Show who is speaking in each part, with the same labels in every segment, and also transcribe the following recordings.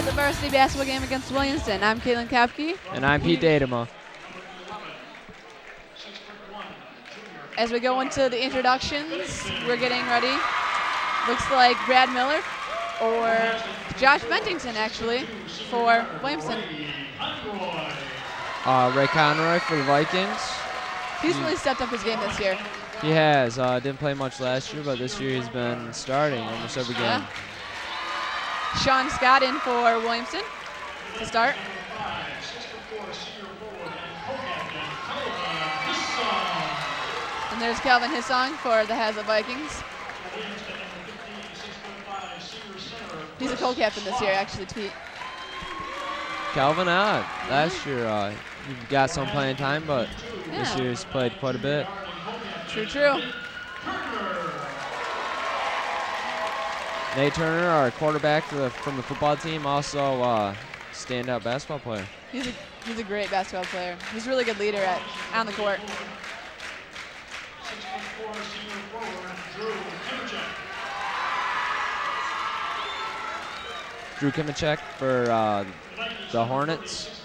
Speaker 1: the varsity basketball game against Williamston. I'm Caitlin Kapke.
Speaker 2: And I'm Pete Datema.
Speaker 1: As we go into the introductions, we're getting ready. Looks like Brad Miller or Josh Bentington, actually, for Williamston.
Speaker 2: Ray Conroy for the Vikings.
Speaker 1: He's really stepped up his game this year.
Speaker 2: He has. Didn't play much last year, but this year he's been starting almost every game.
Speaker 1: Yeah. Sean Scott in for Williamston to start. And there's Calvin Hissong for the Hazlet Vikings. He's a co-captain this year, actually, Pete.
Speaker 2: Calvin out. Last year he got some playing time, but this year he's played quite a bit.
Speaker 1: True.
Speaker 2: Nate Turner, our quarterback from the football team, also standout basketball player.
Speaker 1: He's a great basketball player. He's a really good leader on the court.
Speaker 2: Drew Kimachek for the Hornets.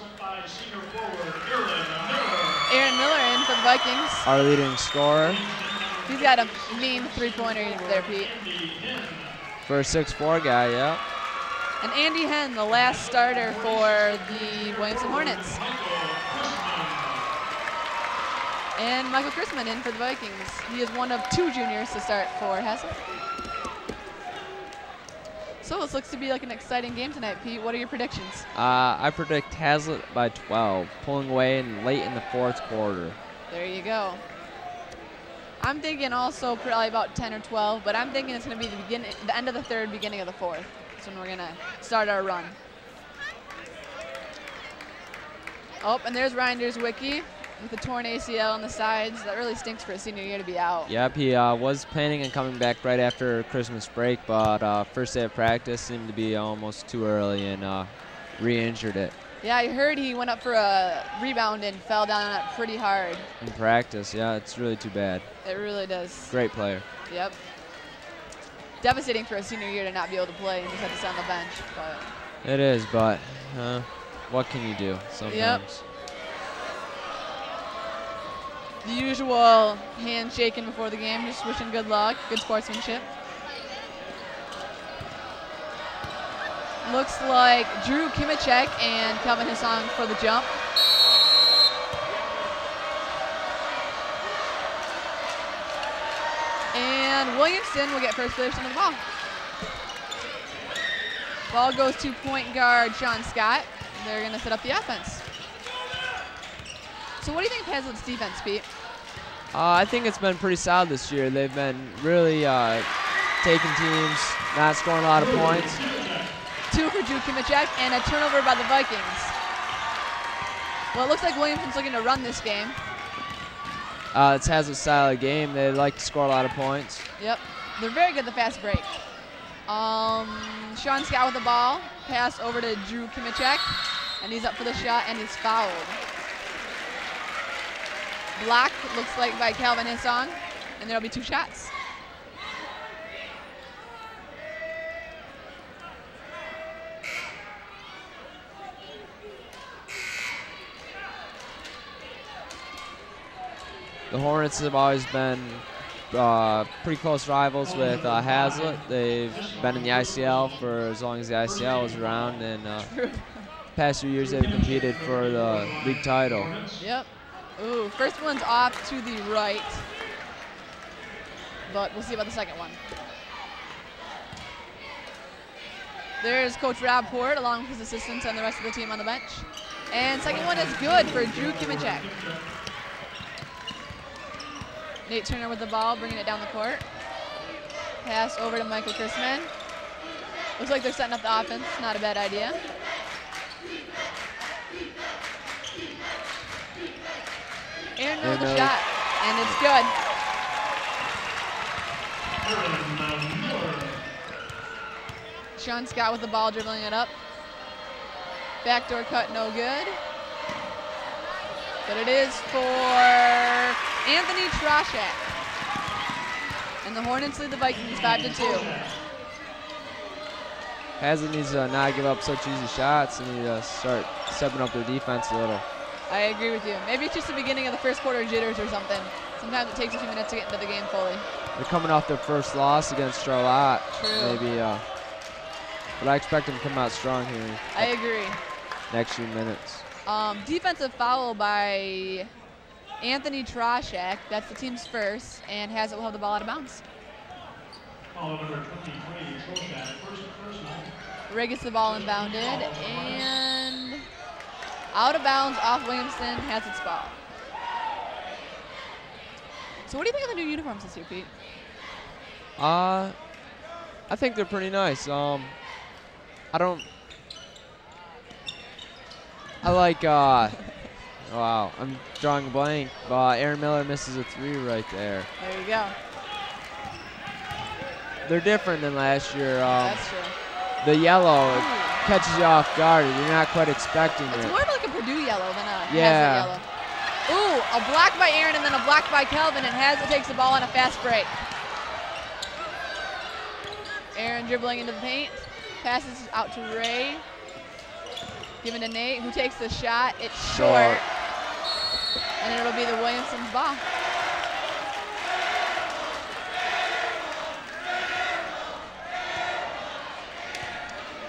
Speaker 1: Aaron Miller in for the Vikings.
Speaker 2: Our leading scorer.
Speaker 1: He's got a mean three-pointer there, Pete.
Speaker 2: For a 6'4" guy, yeah.
Speaker 1: And Andy Henn, the last starter for the Williamston Hornets. And Michael Chrisman in for the Vikings. He is one of two juniors to start for Hazlet. So this looks to be like an exciting game tonight, Pete. What are your predictions?
Speaker 2: I predict Hazlet by 12, pulling away late in the fourth quarter.
Speaker 1: There you go. I'm thinking also probably about 10 or 12, but I'm thinking it's going to be the end of the third, beginning of the fourth. That's when we're going to start our run. Oh, and there's Ryan Derswicki with a torn ACL on the sides. That really stinks for a senior year to be out.
Speaker 2: Yep, he was planning on coming back right after Christmas break, but first day of practice seemed to be almost too early and re-injured it.
Speaker 1: Yeah, I heard he went up for a rebound and fell down on it pretty hard.
Speaker 2: In practice, yeah, it's really too bad.
Speaker 1: It really does.
Speaker 2: Great player.
Speaker 1: Yep. Devastating for a senior year to not be able to play and just have to sit on the bench. But
Speaker 2: it is, but what can you do sometimes?
Speaker 1: Yep. The usual handshaking before the game, just wishing good luck, good sportsmanship. Looks like Drew Kimachek and Calvin Hissong for the jump. And Williamston will get first possession of the ball. Ball goes to point guard Sean Scott. They're going to set up the offense. So what do you think of Hazlet's defense, Pete?
Speaker 2: I think it's been pretty solid this year. They've been really taking teams, not scoring a lot of points.
Speaker 1: 2 for Drew Kimachek and a turnover by the Vikings. Well, it looks like Williamston's looking to run this game.
Speaker 2: It's Hazlet's style of game. They like to score a lot of points.
Speaker 1: Yep. They're very good at the fast break. Sean Scott with the ball. Pass over to Drew Kimachek. And he's up for the shot, and he's fouled. Block looks like by Calvin Hissong. And there'll be 2 shots.
Speaker 2: The Hornets have always been pretty close rivals with Hazlet. They've been in the ICL for as long as the ICL was around, and past few years they've competed for the league title.
Speaker 1: Yep. Ooh, first one's off to the right, but we'll see about the second one. There's Coach Rob Port along with his assistants and the rest of the team on the bench. And second one is good for Drew Kimachek. Nate Turner with the ball, bringing it down the court. Pass over to Michael Chrisman. Looks like they're setting up the offense. Not a bad idea. Aaron Miller with the shot, and it's good. Sean Scott with the ball, dribbling it up. Backdoor cut, no good. But it is for Anthony Troshak. And the Hornets lead the Vikings 5-2.
Speaker 2: Hazard needs to not give up such easy shots and need to start stepping up their defense a little.
Speaker 1: I agree with you. Maybe it's just the beginning of the first quarter jitters or something. Sometimes it takes a few minutes to get into the game fully.
Speaker 2: They're coming off their first loss against Charlotte.
Speaker 1: True.
Speaker 2: Maybe, but I expect them to come out strong here.
Speaker 1: I agree.
Speaker 2: Next few minutes.
Speaker 1: Defensive foul by Anthony Troshak. That's the team's first, and Hazard will have the ball out of bounds.
Speaker 3: Foul number 23, Troshak, first personal.
Speaker 1: Ray gets the ball inbounded, and out of bounds off Williamston, has its ball. So what do you think of the new uniforms this year, Pete?
Speaker 2: I think they're pretty nice. I like, wow, I'm drawing a blank, but Aaron Miller misses a 3 right there.
Speaker 1: There you go.
Speaker 2: They're different than last year.
Speaker 1: That's true.
Speaker 2: The yellow catches you off guard. You're not quite expecting
Speaker 1: It's
Speaker 2: it.
Speaker 1: more of like a Purdue yellow than a
Speaker 2: Yeah.
Speaker 1: Hazard yellow. Ooh, a block by Aaron and then a block by Kelvin, and Hazard takes the ball on a fast break. Aaron dribbling into the paint, passes out to Ray. Given to Nate, who takes the shot. It's short. And it'll be the Williamson's ball.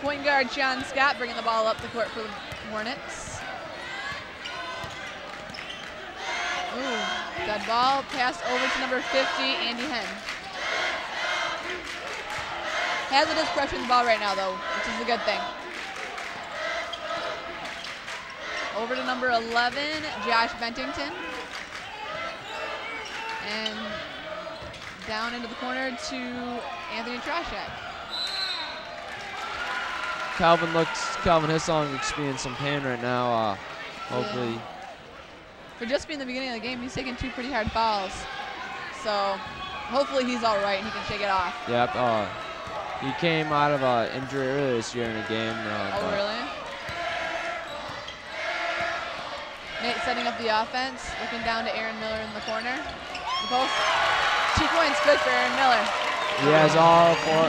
Speaker 1: Point guard Sean Scott bringing the ball up the court for the Hornets. Ooh, that ball passed over to number 50, Andy Henn. Hazard is pressuring the ball right now, though, which is a good thing. Over to number 11, Josh Bentington. And down into the corner to Anthony Troshak.
Speaker 2: Calvin Hissong looks to be in some pain right now. Hopefully.
Speaker 1: Yeah. For just being the beginning of the game, he's taking 2 pretty hard fouls. So hopefully he's all right and he can shake it off.
Speaker 2: Yep. He came out of an injury earlier this year in the game.
Speaker 1: Oh, really? Nate setting up the offense, looking down to Aaron Miller in the corner. Both 2 points good for Aaron Miller.
Speaker 2: He has all four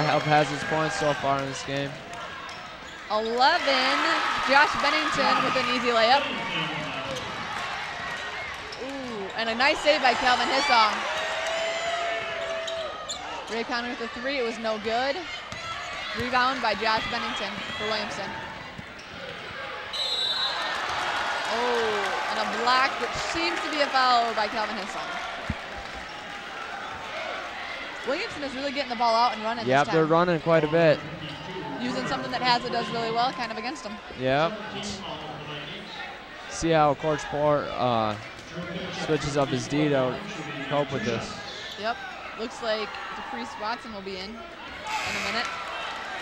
Speaker 2: of Hazard's points so far in this game.
Speaker 1: 11, Josh Bennington with an easy layup. Ooh, and a nice save by Calvin Hissong. Ray Conner with a 3, it was no good. Rebound by Josh Bennington for Williamston. Oh, and a block, which seems to be a foul by Calvin Hissong. Williamston is really getting the ball out and running this time.
Speaker 2: They're running quite a bit.
Speaker 1: Using something that Hazard does really well, kind of against them.
Speaker 2: Yep. See how Coach Port switches up his D to cope with this.
Speaker 1: Yep. Looks like DePriest Watson will be in a minute.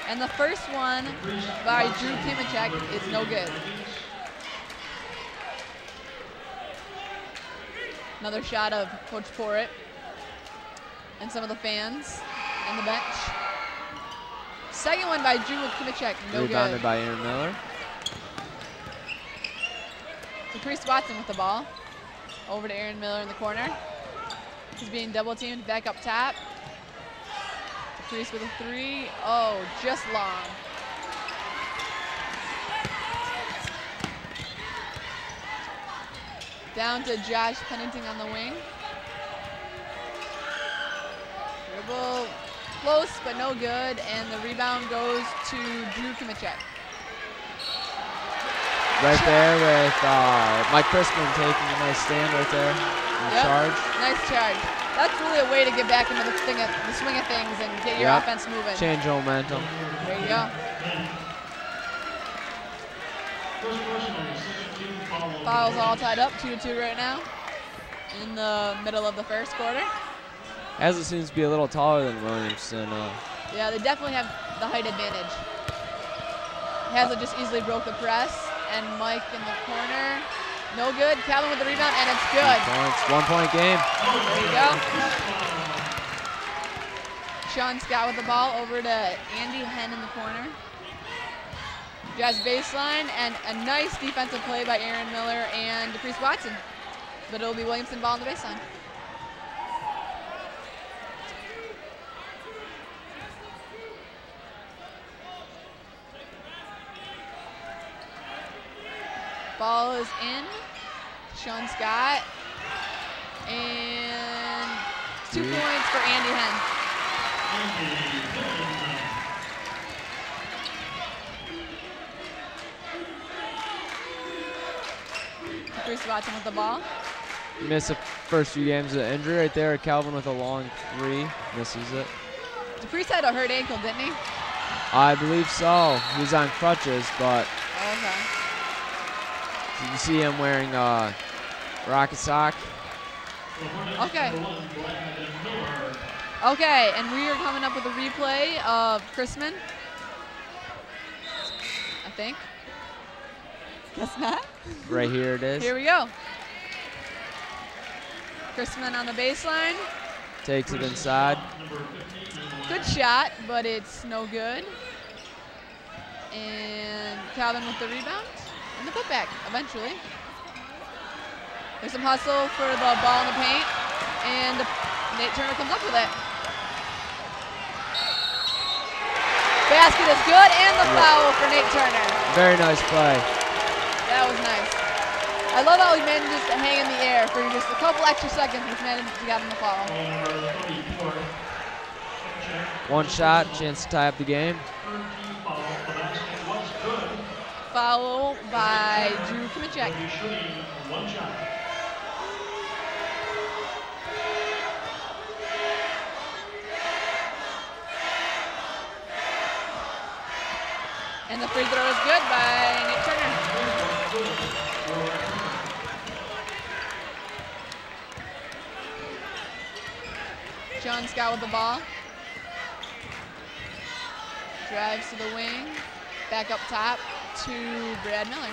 Speaker 1: And the first one by Drew Kimachek is no good. Another shot of Coach Porritt and some of the fans and the bench. Second one by Drew Kimachek, no good.
Speaker 2: Rebounded by Aaron Miller.
Speaker 1: DePriest Watson with the ball. Over to Aaron Miller in the corner. He's being double teamed back up top. DePriest with a 3. Oh, just long. Down to Josh Pennington on the wing. Dribble close, but no good. And the rebound goes to Drew Kimachek.
Speaker 2: Right there with Mike Crispin taking a nice stand right there. Charge.
Speaker 1: Nice charge. That's really a way to get back into the swing of things and get your offense moving.
Speaker 2: Change momentum.
Speaker 1: There you go. Fouls all tied up, 2-2 right now in the middle of the first quarter.
Speaker 2: Hazard seems to be a little taller than Williamston.
Speaker 1: Yeah, they definitely have the height advantage. Hazard just easily broke the press, and Mike in the corner. No good. Calvin with the rebound, and it's good.
Speaker 2: 1-point game.
Speaker 1: There you go. Sean Scott with the ball over to Andy Henn in the corner. Jazz baseline, and a nice defensive play by Aaron Miller and DePriest Watson. But it'll be Williamston ball on the baseline. Ball is in. Sean Scott. And 2 points for Andy Henn. Bruce Watson with the ball.
Speaker 2: Missed the first few games of injury right there. Calvin with a long 3. Misses it.
Speaker 1: DePriest had a hurt ankle, didn't he?
Speaker 2: I believe so. He was on crutches, but
Speaker 1: Okay.
Speaker 2: you see him wearing rocket sock.
Speaker 1: Okay. Okay, and we are coming up with a replay of Chrisman. I think. Guess not.
Speaker 2: Right here it is.
Speaker 1: Here we go. Chrisman on the baseline.
Speaker 2: Takes it inside.
Speaker 1: Good shot, but it's no good. And Calvin with the rebound and the putback eventually. There's some hustle for the ball in the paint, and Nate Turner comes up with it. Basket is good, and the foul for Nate Turner.
Speaker 2: Very nice play.
Speaker 1: That was nice. I love how he manages to hang in the air for just a couple extra seconds. He's managed to get him the foul.
Speaker 2: One shot, chance to tie up the game.
Speaker 1: Foul by Drew Kimichek. And the free throw is good by Nate Turner. Sean Scott with the ball. Drives to the wing. Back up top to Brad Miller.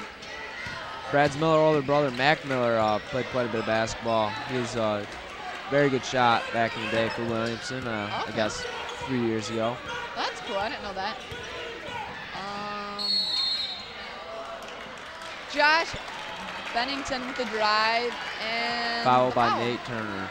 Speaker 2: Brad's Miller older brother, Mac Miller, played quite a bit of basketball. He was a very good shot back in the day for Williamston, I guess 3 years ago.
Speaker 1: That's cool. I didn't know that. Josh Bennington with the drive and
Speaker 2: Foul by
Speaker 1: foul.
Speaker 2: Nate Turner.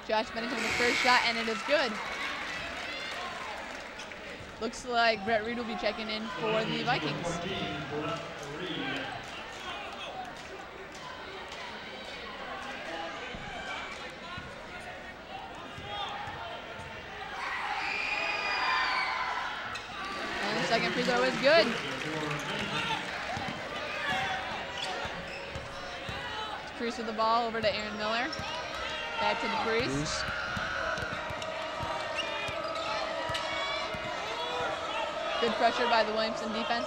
Speaker 1: Josh Bennington with the first shot, and it is good. Looks like Brett Reed will be checking in for the Vikings. And the second free throw is good. Cruz with the ball over to Aaron Miller. Back to the Priest. Good pressure by the Williamston defense.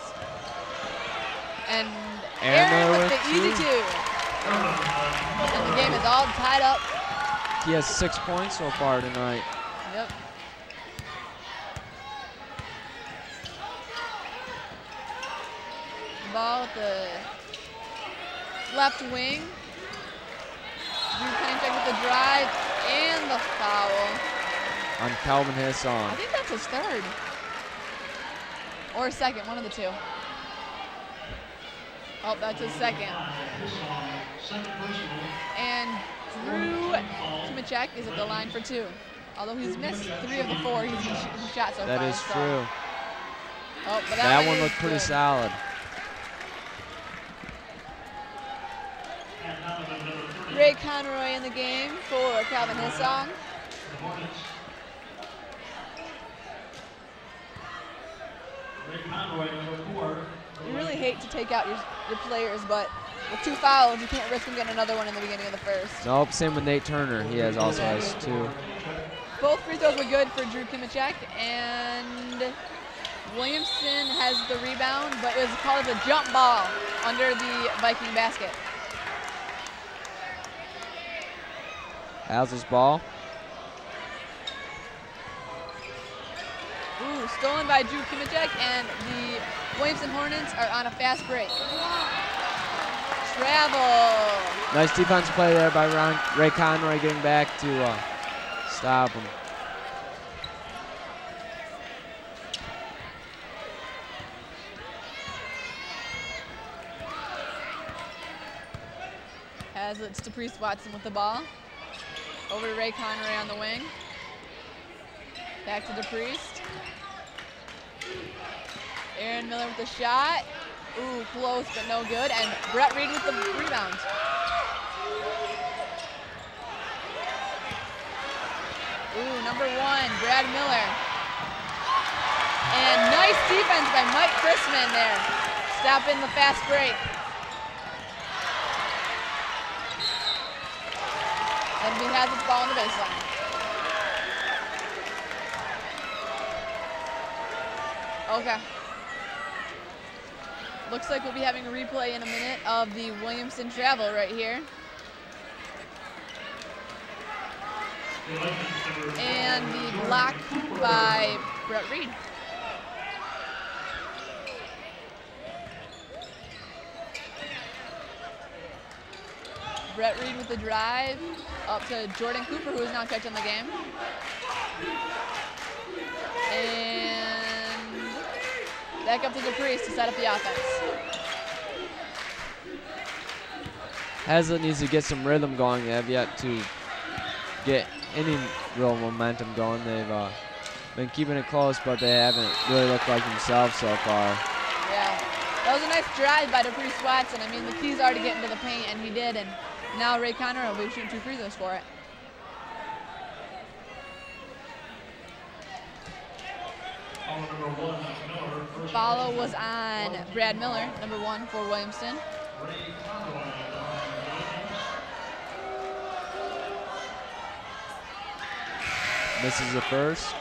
Speaker 1: And Aaron with the easy 2. And the game is all tied up.
Speaker 2: He has 6 points so far tonight.
Speaker 1: Yep. Ball at the left wing. Drew Kimichek with the drive and the foul.
Speaker 2: On Calvin Hassan.
Speaker 1: I think that's his third. Or second, one of the two. Oh, that's his second. And Drew Kimichek is at the line for 2. Although he's missed 3 of the 4 he's shot so far.
Speaker 2: That is true.
Speaker 1: Oh, but
Speaker 2: that one looked pretty solid.
Speaker 1: Ray Conroy in the game for Calvin Hillsong. You really hate to take out your players, but with 2 fouls, you can't risk him getting another one in the beginning of the first.
Speaker 2: Nope, same with Nate Turner. He also has 2.
Speaker 1: Both free throws were good for Drew Kimichek, and Williamston has the rebound, but it was called a jump ball under the Viking basket.
Speaker 2: Hazel's ball.
Speaker 1: Ooh, stolen by Drew Kimichek, and the Williamston Hornets are on a fast break. Travel.
Speaker 2: Nice defense play there by Ray Conroy getting back to stop him.
Speaker 1: It's DePriest Watson with the ball. Over to Ray Conray on the wing. Back to DePriest. Aaron Miller with the shot. Ooh, close, but no good. And Brett Reed with the rebound. Ooh, number 1, Brad Miller. And nice defense by Mike Chrisman there. Stopping the fast break. And he has the ball on the baseline. Okay. Looks like we'll be having a replay in a minute of the Williamston travel right here. And the block by Brett Reed. Brett Reed with the drive up to Jordan Cooper, who is now catching the game. And back up to DePriest to set up the offense.
Speaker 2: Hazlitt needs to get some rhythm going. They have yet to get any real momentum going. They've been keeping it close, but they haven't really looked like themselves so far.
Speaker 1: Yeah, that was a nice drive by DePriest Watson. I mean, the key's already getting to the paint, and he did. And now Ray Conner will be shooting 2 free throws for it. Follow was on Brad Miller, number 1 for Williamston.
Speaker 2: Misses the first.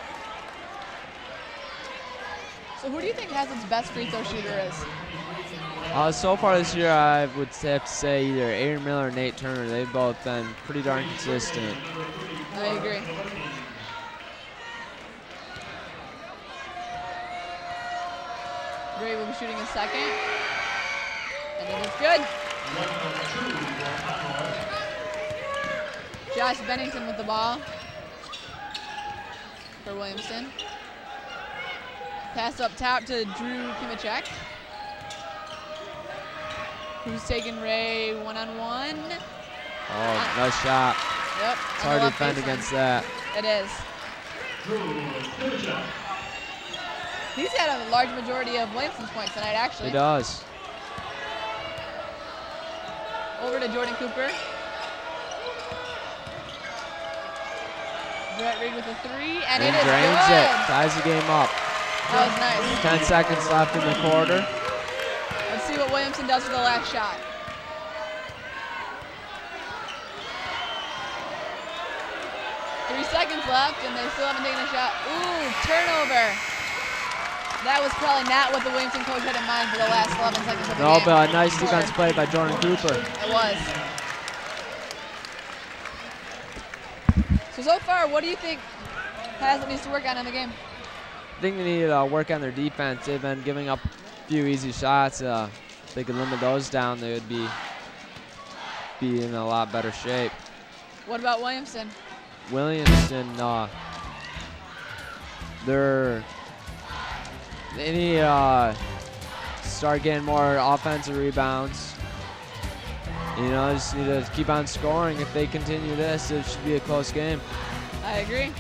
Speaker 1: So who do you think Hazlitt's best free throw shooter is?
Speaker 2: So far this year, I would have to say either Aaron Miller or Nate Turner. They've both been pretty darn consistent.
Speaker 1: I agree. Ray will be shooting a second. And it is good. Josh Bennington with the ball for Williamston. Pass up top to Drew Kimachek, who's taking Ray one-on-one.
Speaker 2: Oh, nice shot.
Speaker 1: Yep.
Speaker 2: It's hard to defend against that.
Speaker 1: It is. He's had a large majority of Williamston's points tonight, actually.
Speaker 2: He does.
Speaker 1: Over to Jordan Cooper. Brett Reed with a 3, and it is
Speaker 2: drains
Speaker 1: good.
Speaker 2: It. Ties the game up.
Speaker 1: That was nice.
Speaker 2: 10 seconds left in the quarter.
Speaker 1: Let's see what Williamston does for the last shot. Three seconds left, and they still haven't taken a shot. Ooh, turnover. That was probably not what the Williamston coach had in mind for the last 11 seconds of the game.
Speaker 2: No, but a nice defense play by Jordan Cooper.
Speaker 1: It was. So far, what do you think Hazlitt needs to work on in the game?
Speaker 2: I think they need to work on their defense. They've been giving up a few easy shots. If they could limit those down, they would be in a lot better shape.
Speaker 1: What about Williamston?
Speaker 2: Williamston, they need to start getting more offensive rebounds. You know, just need to keep on scoring. If they continue this, it should be a close game.
Speaker 1: I agree.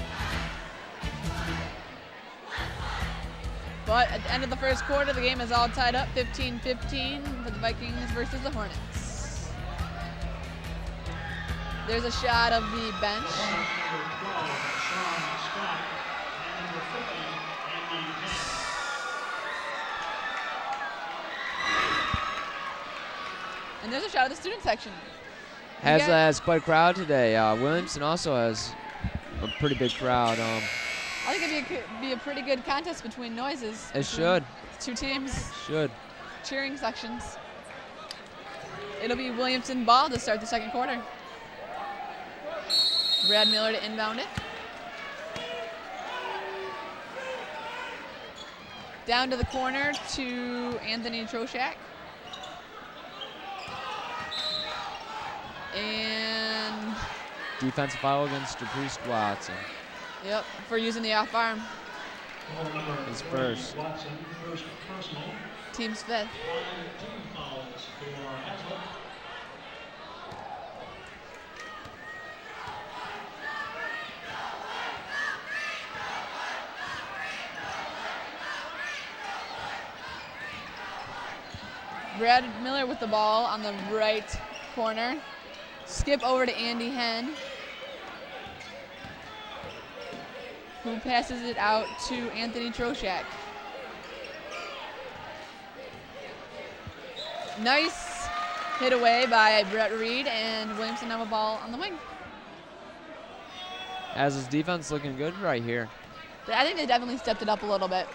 Speaker 1: But at the end of the first quarter, the game is all tied up, 15-15 for the Vikings versus the Hornets. There's a shot of the bench. And there's a shot of the student section.
Speaker 2: Has quite a crowd today. Williamston also has a pretty big crowd.
Speaker 1: I think it'd be a pretty good contest between noises.
Speaker 2: It should.
Speaker 1: Two teams.
Speaker 2: Should.
Speaker 1: Cheering sections. It'll be Williamston ball to start the second quarter. Brad Miller to inbound it. Down to the corner to Anthony Troshak. And
Speaker 2: defensive foul against DePriest Watson.
Speaker 1: Yep, for using the off arm.
Speaker 2: His first.
Speaker 1: Team's fifth. Brad Miller with the ball on the right corner. Skip over to Andy Henn, who passes it out to Anthony Troshak. Nice hit away by Brett Reed, and Williamston have a ball on the wing.
Speaker 2: As his defense looking good right here.
Speaker 1: I think they definitely stepped it up a little bit.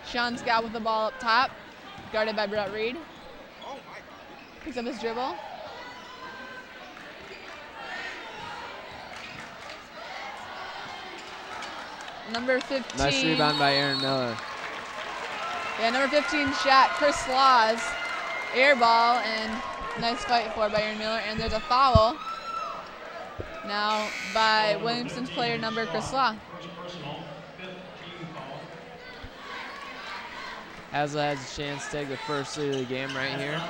Speaker 1: Sean Scott with the ball up top, guarded by Brett Reed. Picks up his dribble. Number 15.
Speaker 2: Nice rebound by Aaron Miller.
Speaker 1: Yeah, number 15 shot, Chris Slaws. Air ball, and nice fight for it by Aaron Miller. And there's a foul now by Williamston's player number, Chris Slaw.
Speaker 2: Hazlitt has a chance to take the first lead of the game right here.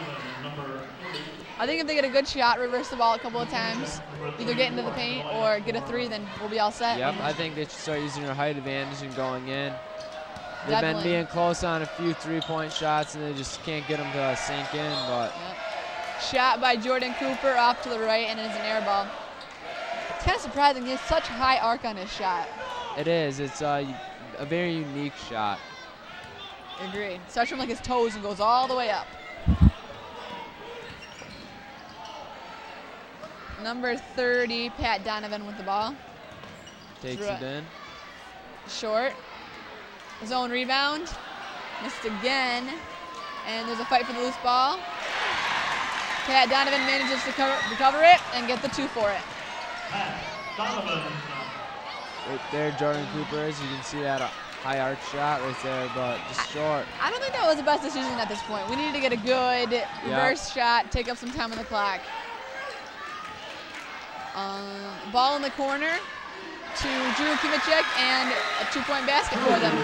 Speaker 1: I think if they get a good shot, reverse the ball a couple of times, either get into the paint or get a three, then we'll be all set.
Speaker 2: Yep, I think they should start using their height advantage and going in. They've
Speaker 1: Definitely.
Speaker 2: been being close on a few three-point shots, and they just can't get them to sink in. But
Speaker 1: Shot by Jordan Cooper off to the right, and it is an air ball. It's kind of surprising. He has such high arc on his shot.
Speaker 2: it is. It's a very unique shot.
Speaker 1: Agreed. Starts from like his toes and goes all the way up. Number 30, Pat Donovan with the ball.
Speaker 2: Takes it in.
Speaker 1: Short. Zone rebound. Missed again. And there's a fight for the loose ball. Pat Donovan manages to recover it and get the two for it.
Speaker 3: Donovan.
Speaker 2: Right there, Jordan Cooper is. You can see that high arc shot right there, but just short.
Speaker 1: I don't think that was the best decision at this point. We needed to get a good reverse shot, take up some time on the clock. Ball in the corner to Drew Kimicek, and a two-point basket for them.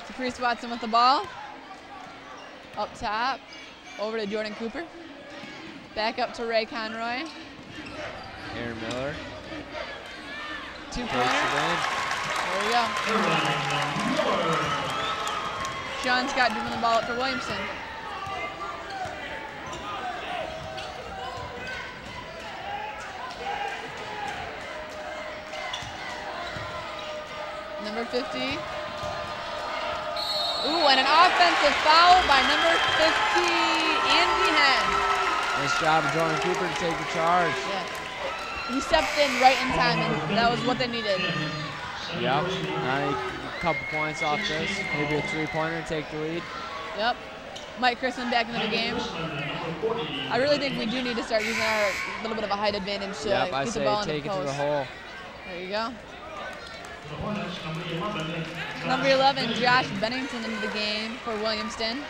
Speaker 1: To Priest Watson with the ball. Up top, over to Jordan Cooper. Back up to Ray Conroy.
Speaker 2: Aaron Miller.
Speaker 1: Two-pointer.
Speaker 2: Takes it in.
Speaker 1: There we go. Sean Scott dribbling the ball up for Williamston. Number 50. Ooh, and an offensive foul by number 50, Andy Henn.
Speaker 2: Nice job of Jordan Cooper to take the charge.
Speaker 1: Yeah. He stepped in right in time, and that was what they needed.
Speaker 2: Yep. A couple points off this. Maybe a three-pointer to take the lead.
Speaker 1: Yep. Mike Chrisman back into the game. I really think we do need to start using our little bit of a height advantage to
Speaker 2: Yep, I
Speaker 1: get the
Speaker 2: say
Speaker 1: ball in
Speaker 2: take
Speaker 1: the
Speaker 2: it
Speaker 1: post.
Speaker 2: to the hole.
Speaker 1: There you go. Number 11, Josh Bennington into the game for Williamston.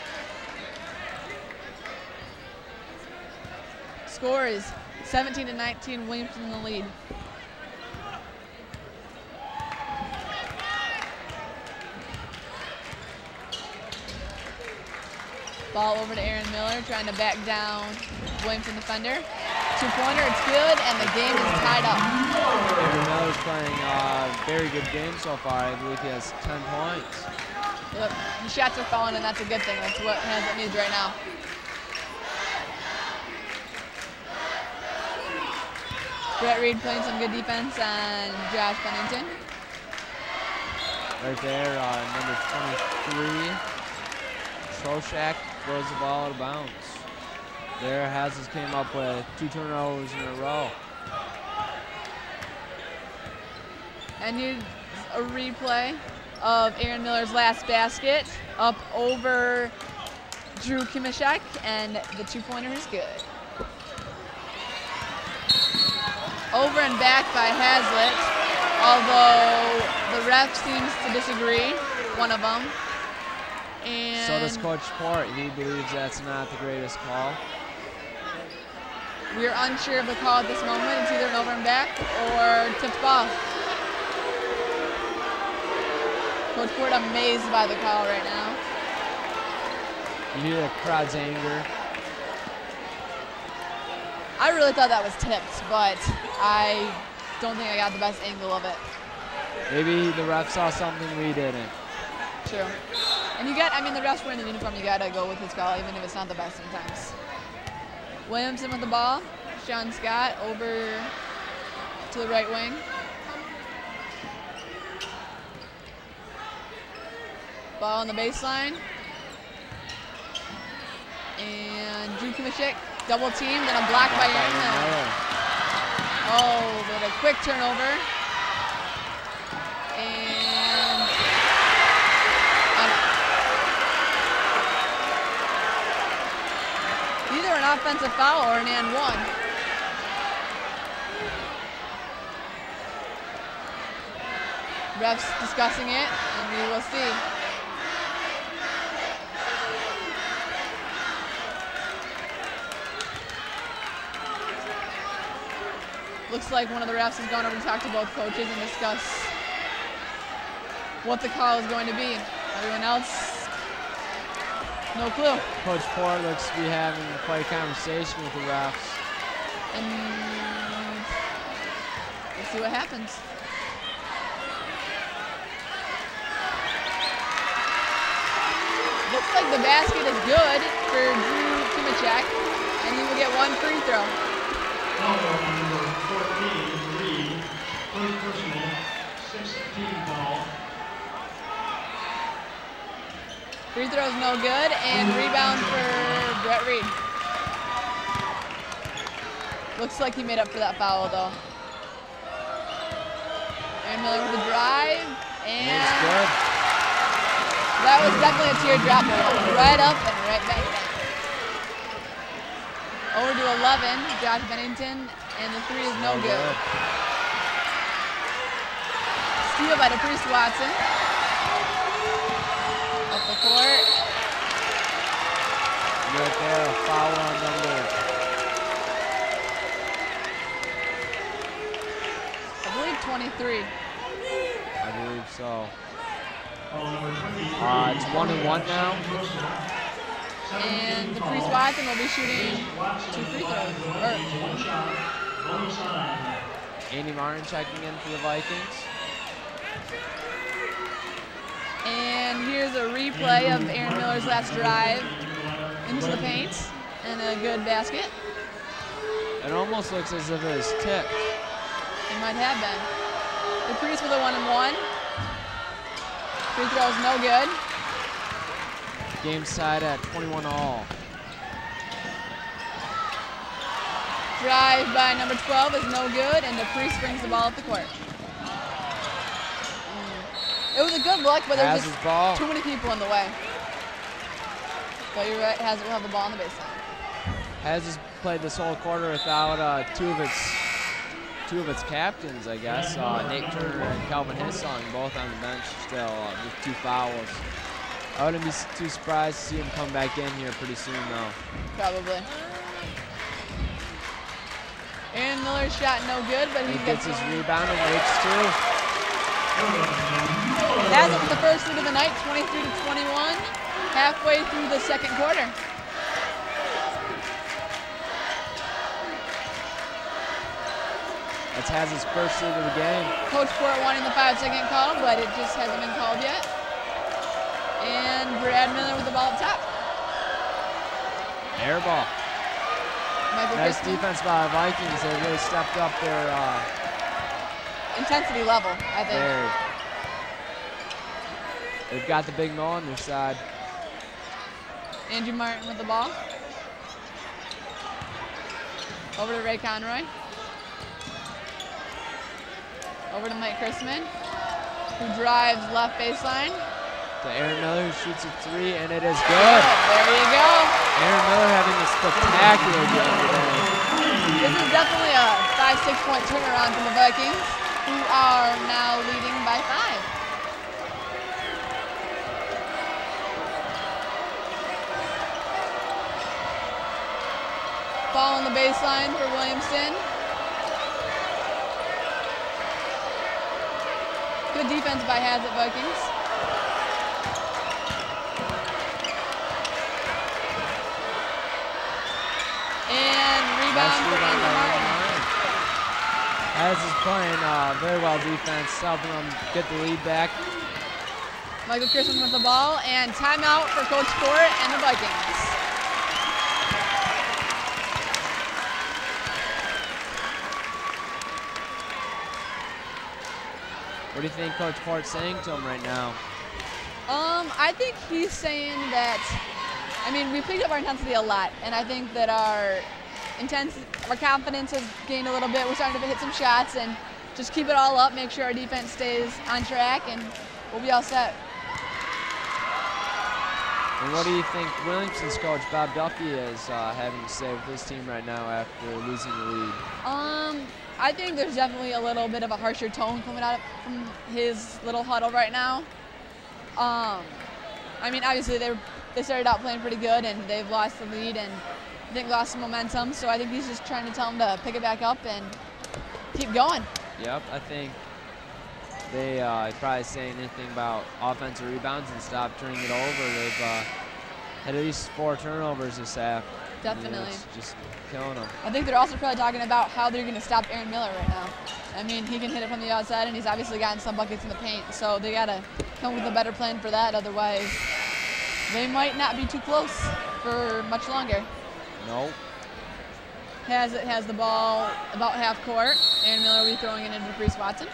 Speaker 1: Score is 17-19, Williamston in the lead. Ball over to Aaron Miller, trying to back down Williamston defender. Two-pointer, it's good, and the game is tied up.
Speaker 2: Aaron Miller's playing a very good game so far. I believe he has 10 points.
Speaker 1: Yep, the shots are falling, and that's a good thing. That's what Hazlitt needs right now. Brett Reed playing some good defense on Josh Bennington.
Speaker 2: Right there, number 23, Troshak throws the ball out of bounds. There, Hazlitt came up with 2 turnovers in a row.
Speaker 1: And here's a replay of Aaron Miller's last basket up over Drew Kimicek, and the two-pointer is good. Over and back by Hazlitt, although the ref seems to disagree, one of them. And
Speaker 2: So does Coach Port. He believes that's not the greatest call.
Speaker 1: we are unsure of the call at this moment. It's either an over and back or tipped ball. Coach Port amazed by the call right now.
Speaker 2: You hear the crowd's anger.
Speaker 1: I really thought that was tipped, but I don't think I got the best angle of it.
Speaker 2: Maybe the ref saw something we didn't.
Speaker 1: True. And the refs wearing the uniform, you gotta go with his call, even if it's not the best sometimes. Williamston with the ball. Sean Scott over to the right wing. Ball on the baseline. And Drew Kimishik double teamed and a block by Aaron Miller. Oh, but a quick turnover. And either an offensive foul or an and one. Refs discussing it, and we will see. Looks like one of the refs has gone over and talked to both coaches and discussed what the call is going to be. Everyone else, no clue.
Speaker 2: Coach Ford looks to be having quite a conversation with the refs.
Speaker 1: And we'll see what happens. Looks like the basket is good for Drew Kimachek, and he will get one free throw.
Speaker 3: Foul on number 14, Reed. First personal, 16 foul.
Speaker 1: Free throw's no good, and rebound for Brett Reed. Looks like he made up for that foul, though. Aaron Miller with the drive, and
Speaker 2: That's good.
Speaker 1: that was definitely a teardropper. Right up and right back down. Over to 11, Josh Bennington, and the three is no good. Steal by DePriest Watson. Up the court.
Speaker 2: Right there, a foul on number.
Speaker 1: I believe 23.
Speaker 2: I believe so.
Speaker 3: Foul number 23.
Speaker 2: It's 1-1 now.
Speaker 1: And DePriest Watson will be shooting 2 free throws.
Speaker 3: One shot, bonus line.
Speaker 2: Andy Martin checking in for the Vikings.
Speaker 1: And here's a replay of Aaron Miller's last drive into the paint, and a good basket.
Speaker 2: It almost looks as if it was tipped.
Speaker 1: It might have been. DePriest with a 1-and-1. Free throw is no good.
Speaker 2: Game tied at 21-all.
Speaker 1: Drive by number 12 is no good, and DePriest brings the ball up the court. It was a good look, but there's
Speaker 2: Hazard's
Speaker 1: just
Speaker 2: ball.
Speaker 1: too many people in the way. But you're right, Hazard will have the ball on the baseline.
Speaker 2: Has played this whole quarter without two of its captains, I guess. Nate Turner and Calvin Hissong, both on the bench still with 2 fouls. I wouldn't be too surprised to see him come back in here pretty soon, though.
Speaker 1: Probably. Aaron Miller's shot no good, but
Speaker 2: He
Speaker 1: he
Speaker 2: gets his
Speaker 1: one.
Speaker 2: rebound and makes 2.
Speaker 1: Has it with the first lead of the night, 23-21, halfway through the second quarter.
Speaker 2: That's Hazard's first lead of the game.
Speaker 1: Coach Fort wanting the 5-second call, but it just hasn't been called yet. And Brad Miller with the ball up top.
Speaker 2: Air ball.
Speaker 1: Michael
Speaker 2: Nice
Speaker 1: Christie.
Speaker 2: defense by the Vikings. They really stepped up their
Speaker 1: Intensity level, I think.
Speaker 2: They've got the big Mo on their side.
Speaker 1: Andrew Martin with the ball. Over to Ray Conroy. Over to Mike Chrisman, who drives left baseline.
Speaker 2: To Aaron Miller, who shoots a 3, and it is good.
Speaker 1: There you go.
Speaker 2: Aaron Miller having a spectacular game today.
Speaker 1: This is definitely a 5-6 point turnaround for the Vikings, who are now leading by 5. Ball on the baseline for Williamston. Good defense by Hazard Vikings. And rebound for Andrew Martin.
Speaker 2: As is playing very well defense, helping them get the lead back.
Speaker 1: Michael Chrisman with the ball, and timeout for Coach Fort and the Vikings.
Speaker 2: What do you think Coach Fort's saying to him right now?
Speaker 1: I think he's saying that, I mean, we picked up our intensity a lot, and I think that our confidence has gained a little bit. We're starting to hit some shots, and just keep it all up, make sure our defense stays on track, and we'll be all set.
Speaker 2: And what do you think Williamston's coach, Bob Duffy, is having to say with his team right now after losing the lead?
Speaker 1: I think there's definitely a little bit of a harsher tone coming out from his little huddle right now. I mean, obviously they started out playing pretty good, and they've lost the lead and I think lost some momentum. So I think he's just trying to tell them to pick it back up and keep going.
Speaker 2: Yep, I think they probably saying anything about offensive rebounds and stop turning it over. They've had at least 4 turnovers this half.
Speaker 1: Definitely.
Speaker 2: It's just killing them.
Speaker 1: I think they're also probably talking about how they're going to stop Aaron Miller right now. I mean, he can hit it from the outside, and he's obviously gotten some buckets in the paint. So they got to come with a better plan for that. Otherwise, they might not be too close for much longer.
Speaker 2: Nope.
Speaker 1: Has the ball about half court. Aaron Miller will be throwing it into DePriest Watson.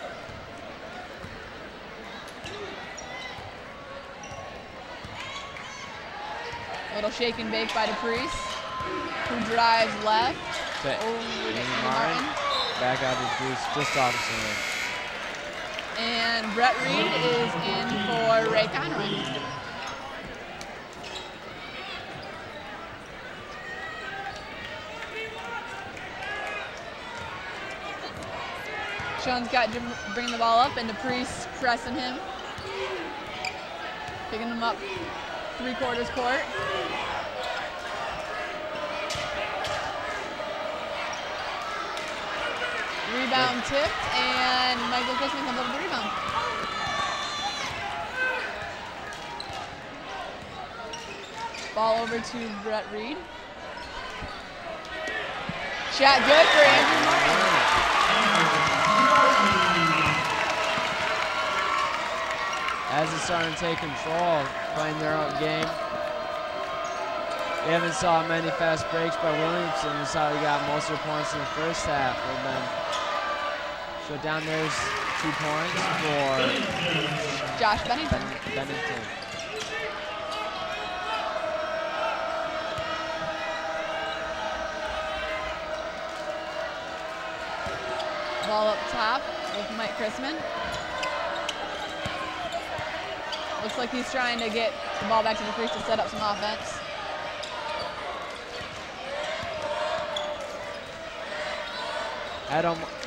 Speaker 1: A little shake and bake by DePriest, who drives left. Over to Martin.
Speaker 2: Back out to DePriest, just off the center.
Speaker 1: And Brett Reed is in for Ray Conroy. Sean's got Jim bringing the ball up, and DePriest pressing him. Picking him up 3/4 court. Rebound tipped, and Michael Chrisman comes up with the rebound. Ball over to Brett Reed. Shot good for Andrew Martin.
Speaker 2: As it's starting to take control, playing their own game. We haven't saw many fast breaks by Williamston. We saw he got most of their points in the first half. So down there's 2 points for
Speaker 1: Josh Bennington.
Speaker 2: Bennington.
Speaker 1: Ball up top with Mike Chrisman. Looks like he's trying to get the ball back to DePriest to set up some offense.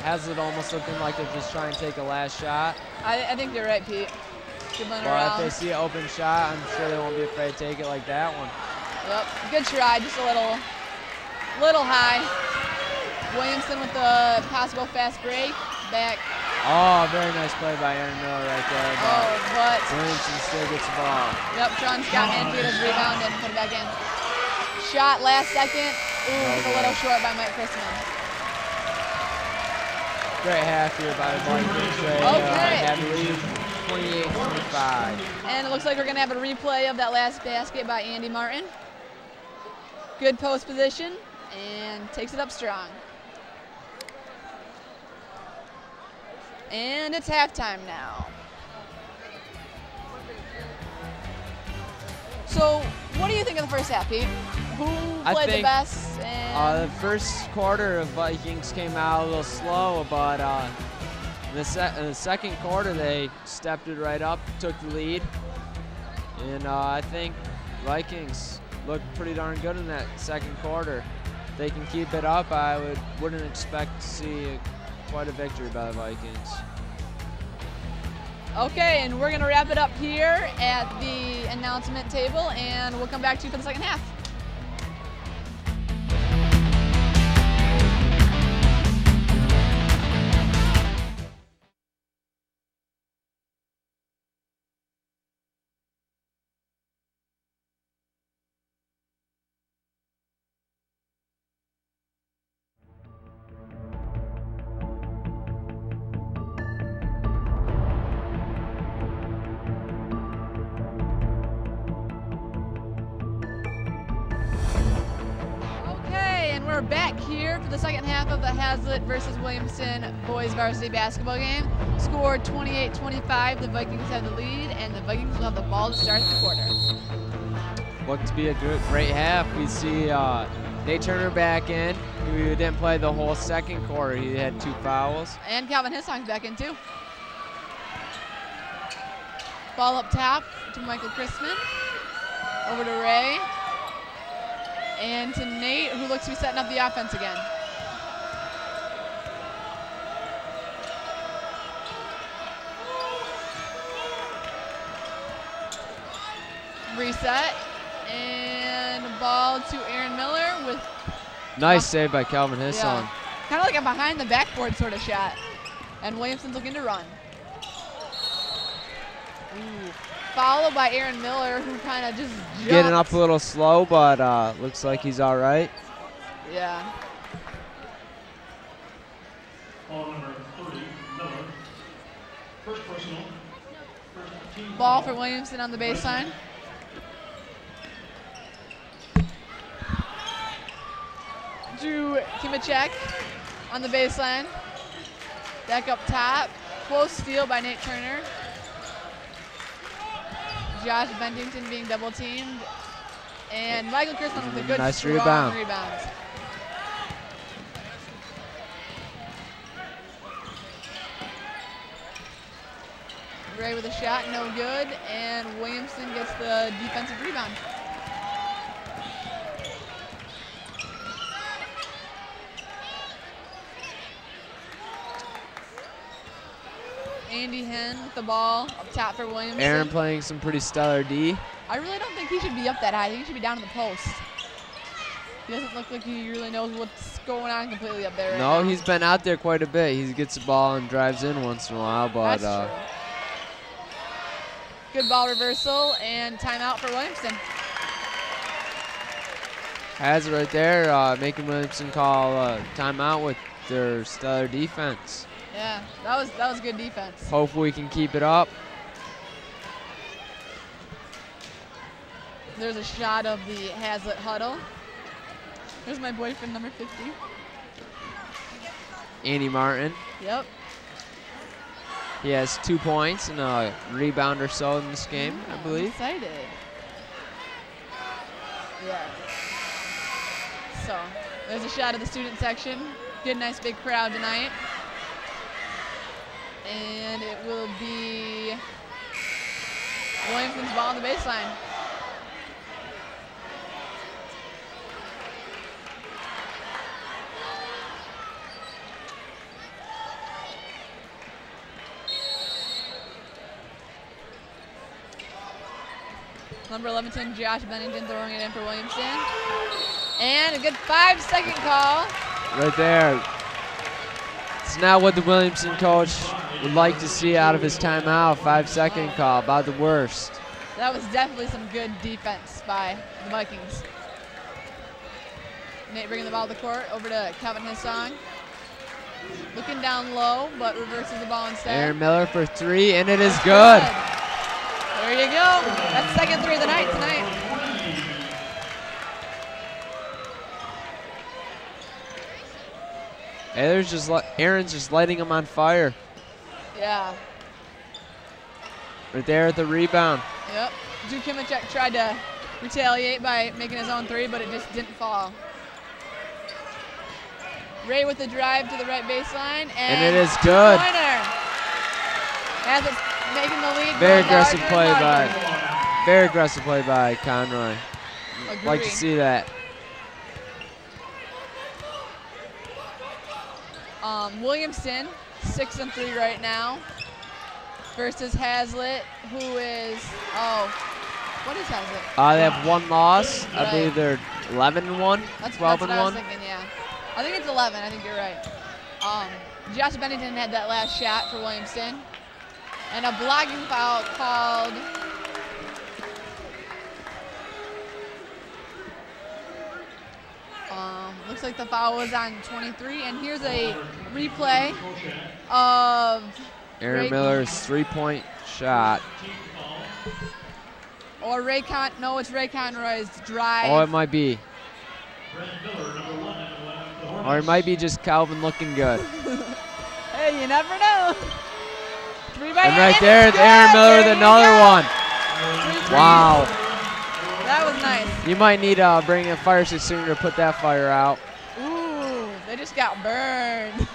Speaker 2: Has it almost looking like they're just trying to take a last shot?
Speaker 1: I think you're right, Pete. Dribbling
Speaker 2: Well,
Speaker 1: around.
Speaker 2: if they see an open shot, I'm sure they won't be afraid to take it like that one.
Speaker 1: Yep, good try, just a little high. Williamston with the possible fast break. Back.
Speaker 2: Oh, very nice play by Aaron Miller right there.
Speaker 1: But
Speaker 2: Williamston still gets the ball.
Speaker 1: Yep, Sean Scott Manfield's rebound and put it back in. Shot last second. Ooh, just a little short by Mike Chrisman.
Speaker 2: Great half here by the Vikings.
Speaker 1: Okay.
Speaker 2: Have a lead 28-25.
Speaker 1: And it looks like we're going to have a replay of that last basket by Andy Martin. Good post position and takes it up strong. And it's halftime now. So, what do you think of the first half, Pete? Who played the best?
Speaker 2: The first quarter of Vikings came out a little slow, but in the second quarter they stepped it right up, took the lead, and I think Vikings looked pretty darn good in that second quarter. If they can keep it up, I wouldn't expect to see quite a victory by the Vikings.
Speaker 1: Okay, and we're going to wrap it up here at the announcement table, and we'll come back to you for the second half. we're back here for the second half of the Hazlitt versus Williamston boys varsity basketball game. Score 28-25. The Vikings have the lead, and the Vikings will have the ball to start the quarter.
Speaker 2: Looked to be a great half. We see Nate Turner back in. He didn't play the whole second quarter. He had 2 fouls.
Speaker 1: And Calvin Hissong's back in too. Ball up top to Michael Christman. Over to Ray. And to Nate, who looks to be setting up the offense again. Reset. And the ball to Aaron Miller with...
Speaker 2: Nice save by Calvin Hissong.
Speaker 1: Yeah. Kind of like a behind the backboard sort of shot. And Williamston's looking to run. Ooh. Followed by Aaron Miller, who kind of just jumped.
Speaker 2: Getting up a little slow, but looks like he's all right.
Speaker 1: Yeah.
Speaker 3: Ball number 30, Miller. First personal. First team
Speaker 1: Ball for Williamston on the baseline. Drew Kimachek on the baseline. Back up top. Close steal by Nate Turner. Josh Bentington being double teamed. And Michael Christman with a good
Speaker 2: nice
Speaker 1: strong
Speaker 2: rebound. Ray with a shot, no good. And Williamston gets the defensive rebound. Andy Henn with the ball up top for Williamston. Aaron playing some pretty stellar D.
Speaker 1: I really don't think he should be up that high. I think he should be down in the post. He doesn't look like he really knows what's going on completely up there right now.
Speaker 2: No, he's been out there quite a bit. He gets the ball and drives in once in a while, but
Speaker 1: That's true. Good ball reversal and timeout for Williamston.
Speaker 2: has it right there, making Williamston call timeout with their stellar defense.
Speaker 1: Yeah, that was good defense.
Speaker 2: Hopefully we can keep it up.
Speaker 1: There's a shot of the Hazlitt huddle. There's my boyfriend, number 50.
Speaker 2: Andy Martin.
Speaker 1: Yep.
Speaker 2: He has 2 points and a rebound or so in this game, I believe.
Speaker 1: I'm excited. Yeah. So, there's a shot of the student section. Good, nice big crowd tonight. And it will be Williamston's ball on the baseline. Number 11, Josh Bennington throwing it in for Williamston. And a good 5-second call.
Speaker 2: Right there. It's not what the Williamston coach would like to see out of his timeout. 5-second call, about the worst.
Speaker 1: That was definitely some good defense by the Vikings. Nate bringing the ball to the court, over to Calvin Hissong. Looking down low, but reverses the ball instead.
Speaker 2: Aaron Miller for 3, and it is good.
Speaker 1: There you go. That's the second 3 of the night tonight.
Speaker 2: Hey, there's just Aaron's just lighting him on fire.
Speaker 1: Yeah.
Speaker 2: Right there at the rebound.
Speaker 1: Yep. Drew Kimachek tried to retaliate by making his own 3, but it just didn't fall. Ray with the drive to the right baseline, and
Speaker 2: it is good.
Speaker 1: Pointer. As it's making the lead.
Speaker 2: Very
Speaker 1: go
Speaker 2: aggressive
Speaker 1: larger
Speaker 2: play
Speaker 1: and
Speaker 2: by,
Speaker 1: larger.
Speaker 2: very aggressive play by Conroy. Like to
Speaker 1: Agree.
Speaker 2: see that.
Speaker 1: Williamston, 6-3 right now, versus Hazlitt, who is, what is Hazlitt?
Speaker 2: They have 1 loss. I
Speaker 1: Right.
Speaker 2: believe they're 11-1,
Speaker 1: That's
Speaker 2: 12-1.
Speaker 1: what I was thinking, yeah. I think it's 11, I think you're right. Josh Bennington had that last shot for Williamston. And a blocking foul called looks like the foul was on 23, and here's a replay of
Speaker 2: Aaron Miller's 3-point shot.
Speaker 1: Or it's Ray Conroy's drive.
Speaker 2: Oh, it might be.
Speaker 3: Brad Miller, number 1 in the
Speaker 2: Or it might be just Calvin looking good.
Speaker 1: Hey, you never know. 3 by
Speaker 2: And
Speaker 1: 8,
Speaker 2: right there,
Speaker 1: it's
Speaker 2: Aaron
Speaker 1: good.
Speaker 2: Miller with
Speaker 1: There you
Speaker 2: another
Speaker 1: go.
Speaker 2: one.
Speaker 1: 3-3.
Speaker 2: Wow.
Speaker 1: That was nice.
Speaker 2: You might need to bring a fire extinguisher to put that fire out.
Speaker 1: Ooh, they just got burned.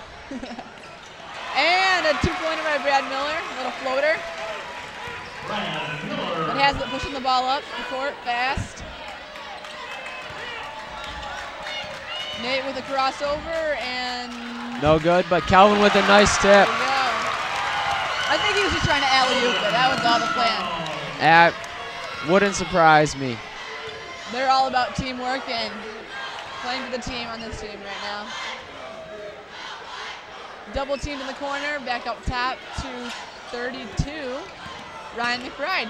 Speaker 1: And a 2-pointer by Brad Miller, a little floater. But Hazlitt pushing the ball up the court fast. Nate with a crossover and
Speaker 2: No good, but Calvin with a nice tip.
Speaker 1: there you go. I think he was just trying to alley-oop it. That was all the plan.
Speaker 2: That wouldn't surprise me.
Speaker 1: They're all about teamwork and playing for the team on this team right now. Double teamed in the corner, back up top to 32, Ryan McBride.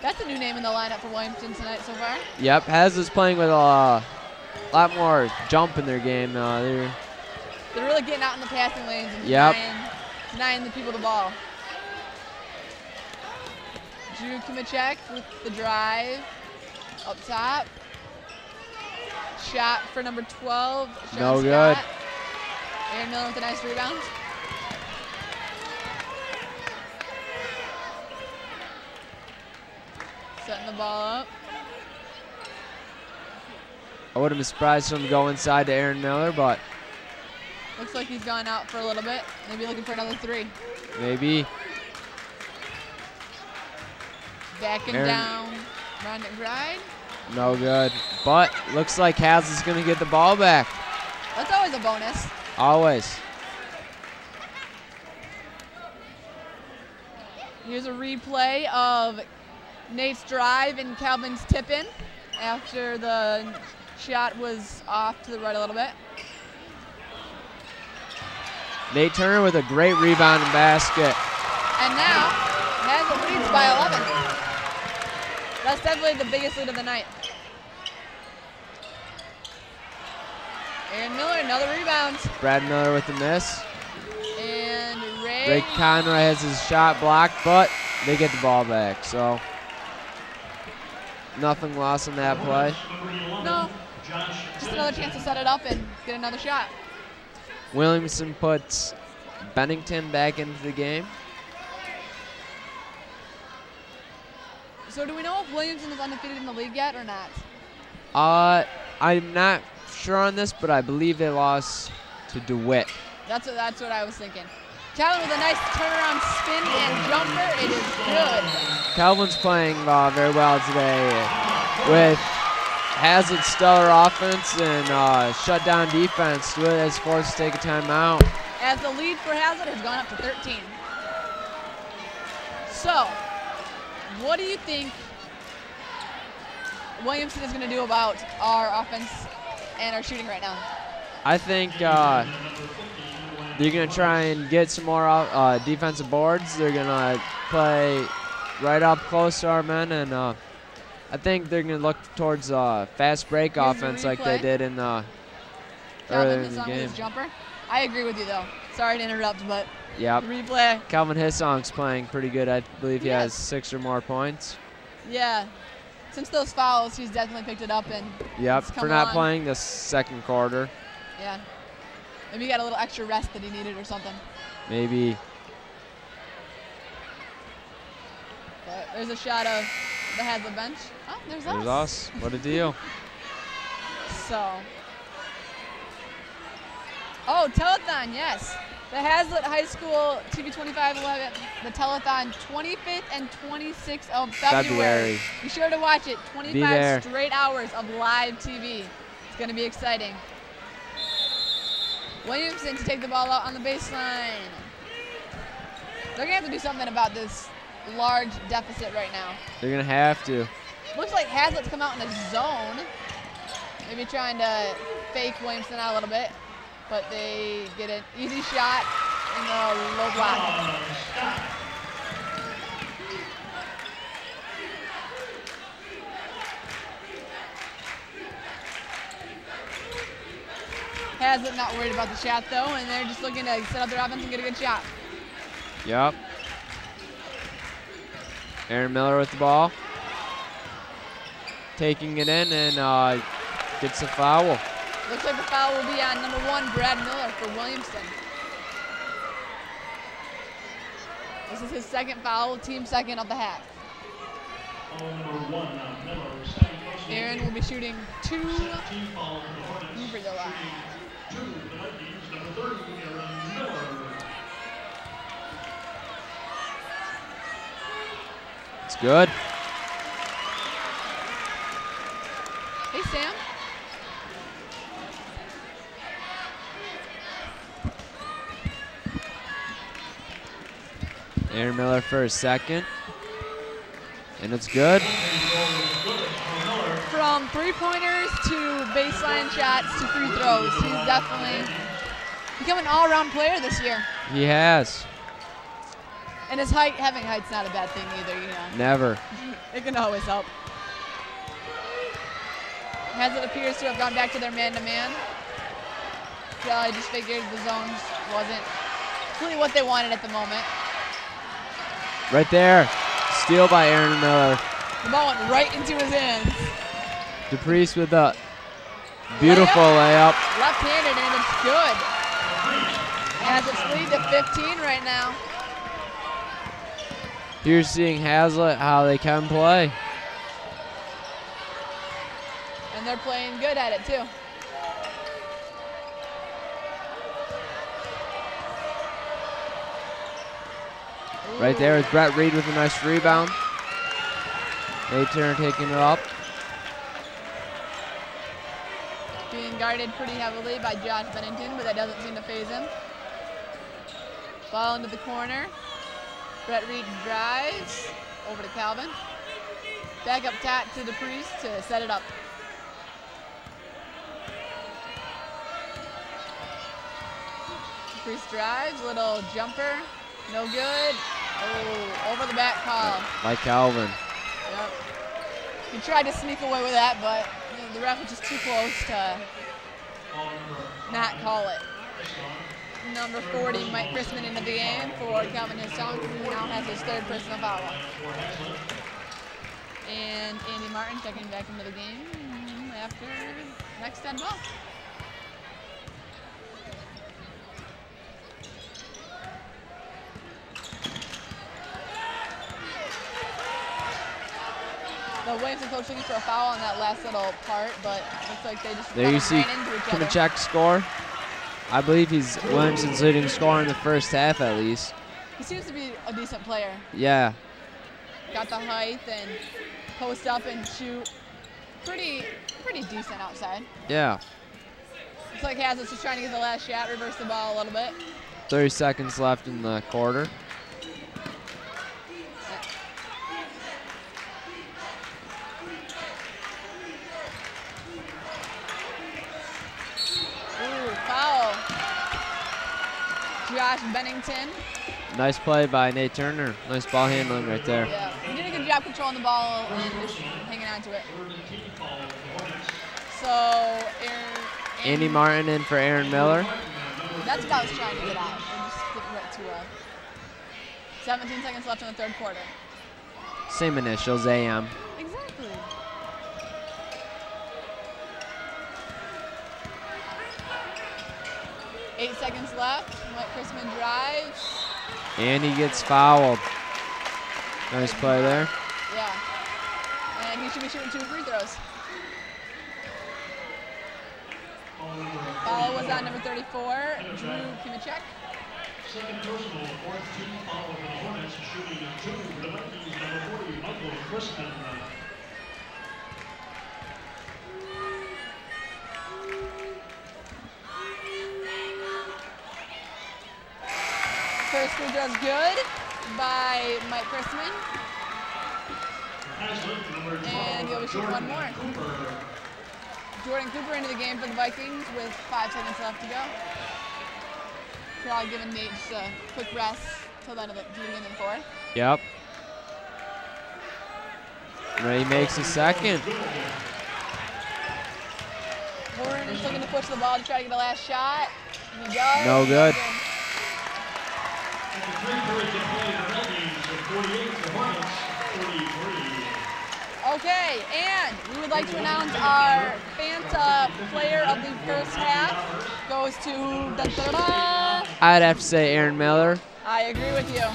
Speaker 1: That's a new name in the lineup for Williamston tonight so far.
Speaker 2: Yep, Hazlitt's playing with a lot more jump in their game.
Speaker 1: They're really getting out in the passing lanes and
Speaker 2: Yep.
Speaker 1: denying the people the ball. Drew Kimachek with the drive up top. Shot for number 12. Sean
Speaker 2: No good.
Speaker 1: Scott. Aaron Miller with a nice rebound. Setting the ball up.
Speaker 2: I wouldn't be surprised for him to go inside to Aaron Miller, but
Speaker 1: Looks like he's gone out for a little bit. Maybe looking for another 3.
Speaker 2: maybe.
Speaker 1: Backing
Speaker 2: Aaron-
Speaker 1: down. Ryan McBride.
Speaker 2: No good. But looks like Hazlitt's going to get the ball back.
Speaker 1: That's always a bonus.
Speaker 2: Always.
Speaker 1: Here's a replay of Nate's drive and Calvin's tip-in after the shot was off to the right a little bit.
Speaker 2: Nate Turner with a great rebound and basket.
Speaker 1: And now, Hazlitt leads by 11. That's definitely the biggest lead of the night. Aaron Miller, another rebound.
Speaker 2: Brad Miller with the miss.
Speaker 1: And
Speaker 2: Ray Conroy has his shot blocked, but they get the ball back. So nothing lost in that play.
Speaker 1: No, just another chance to set it up and get another shot.
Speaker 2: Williamson puts Bennington back into the game.
Speaker 1: So do we know if Williamson is undefeated in the league yet or not?
Speaker 2: I'm not sure on this, but I believe they lost to DeWitt.
Speaker 1: That's what I was thinking. Calvin with a nice turnaround spin and jumper. It is good.
Speaker 2: Calvin's playing very well today with Hazlitt's stellar offense and shutdown defense. DeWitt has forced to take a timeout.
Speaker 1: As the lead for Hazlitt has gone up to 13. So, what do you think Williamson is going to do about our offense and our shooting right now?
Speaker 2: I think they're going to try and get some more defensive boards. They're going to play right up close to our men, and I think they're going to look towards fast break
Speaker 1: Here's the
Speaker 2: offense like they
Speaker 1: replay.
Speaker 2: did in earlier
Speaker 1: Calvin
Speaker 2: in the
Speaker 1: Hissong with
Speaker 2: game.
Speaker 1: his jumper. I agree with you though. Sorry to interrupt, but
Speaker 2: Yep.
Speaker 1: replay.
Speaker 2: Calvin Hissong's playing pretty good. I believe he has
Speaker 1: Yes.
Speaker 2: 6 or more points.
Speaker 1: Yeah. Since those fouls, he's definitely picked it up and
Speaker 2: Yep,
Speaker 1: it's
Speaker 2: for
Speaker 1: come
Speaker 2: not
Speaker 1: on.
Speaker 2: playing the second quarter.
Speaker 1: Yeah. Maybe he got a little extra rest that he needed or something.
Speaker 2: Maybe.
Speaker 1: But there's a shot of the Hazlitt bench. Oh, there's us.
Speaker 2: There's us. What a deal.
Speaker 1: So. Oh, telethon, yes. The Hazlitt High School TV25 will have the telethon 25th and 26th of February. Be sure to watch it.
Speaker 2: there.
Speaker 1: 25 straight hours of live TV. It's going to be exciting. Williamson to take the ball out on the baseline. They're going to have to do something about this large deficit right now.
Speaker 2: They're going to have to.
Speaker 1: Looks like Hazlitt's come out in a zone. Maybe trying to fake Williamson out a little bit. But they get an easy shot in the low block. Hazlitt not worried about the shot though, and they're just looking to set up their offense and get a good shot.
Speaker 2: Yep. Aaron Miller with the ball. Taking it in and gets a foul.
Speaker 1: Looks like the foul will be on number 1, Brad Miller for Williamston. This is his second foul, team second of the half.
Speaker 3: Foul number 1, Miller, second personal.
Speaker 1: Aaron will be shooting 2
Speaker 3: Team foul for the Hornets.
Speaker 1: for the line.
Speaker 3: Shooting 2 for the Vikings, number 30, Aaron Miller.
Speaker 2: It's good.
Speaker 1: Hey, Sam.
Speaker 2: Aaron Miller for his second. And it's good.
Speaker 1: From three-pointers to baseline shots to free throws, he's definitely become an all-around player this year.
Speaker 2: He has.
Speaker 1: And his height, having height's not a bad thing either, you know.
Speaker 2: Never.
Speaker 1: It can always help. Hazlitt appears to have gone back to their man-to-man. Probably just figured the zones wasn't really what they wanted at the moment.
Speaker 2: Right there. Steal by Aaron Miller.
Speaker 1: The ball went right into his hands.
Speaker 2: DePriest with a beautiful layup.
Speaker 1: Left-handed, and it's good. Hazlitt's lead to 15 right now.
Speaker 2: Here's seeing Hazlitt how they can play.
Speaker 1: And they're playing good at it, too.
Speaker 2: Right there is Brett Reed with a nice rebound. Nate Turner taking it up.
Speaker 1: Being guarded pretty heavily by Josh Bennington, but that doesn't seem to faze him. Ball into the corner. Brett Reed drives over to Calvin. Back up top to DePriest to set it up. DePriest drives, little jumper, no good. Oh, over the back call.
Speaker 2: By Calvin.
Speaker 1: Yep. He tried to sneak away with that, but you know, the ref was just too close to not call it. Number 40, Mike Chrisman into the game for Calvin Hissong, who now has his third personal foul. And Andy Martin checking back into the game after next 10 ball. The Williamston coach looking for a foul on that last little part, but looks like they just
Speaker 2: There you see
Speaker 1: ran into each other.
Speaker 2: Kimachek score. I believe he's Williamston's leading scorer in the first half at least.
Speaker 1: He seems to be a decent player.
Speaker 2: Yeah.
Speaker 1: Got the height and post up and shoot. Pretty decent outside.
Speaker 2: Yeah.
Speaker 1: Looks like Hazlitt's just trying to get the last shot, reverse the ball a little bit.
Speaker 2: 30 seconds left in the quarter. Josh Bennington. Nice play by Nate Turner. Nice ball handling right there.
Speaker 1: Yeah, he did a good job controlling the ball and just hanging on to it. So,
Speaker 2: Andy Martin in for Aaron Miller.
Speaker 1: That's what I was trying to get at. We're just getting right to 17 seconds left in the third quarter.
Speaker 2: Same initials, AM.
Speaker 1: Exactly. Eight seconds left. Mike Chrisman drives.
Speaker 2: And he gets fouled. Nice play there.
Speaker 1: Yeah. And he should be shooting 2 free throws. Foul was on number 34, Drew Kimachek.
Speaker 3: Second personal, fourth team foul for the Hornets, shooting 2 for the Vikings, number 40, Michael Chrisman.
Speaker 1: First free throw is good by Mike Chrisman. And he'll be shooting one more. Jordan Cooper into the game for the Vikings with 5 seconds left to go. Probably giving Nate just a quick rest till the end of the beginning of the fourth.
Speaker 2: Yep. Ray makes a second.
Speaker 1: Warren is looking to push the ball to try to get a last shot. And he does.
Speaker 2: No good.
Speaker 1: Okay, and we would like to announce our Fanta player of the first half goes to da-da-da.
Speaker 2: I'd have to say Aaron Miller.
Speaker 1: I agree with you.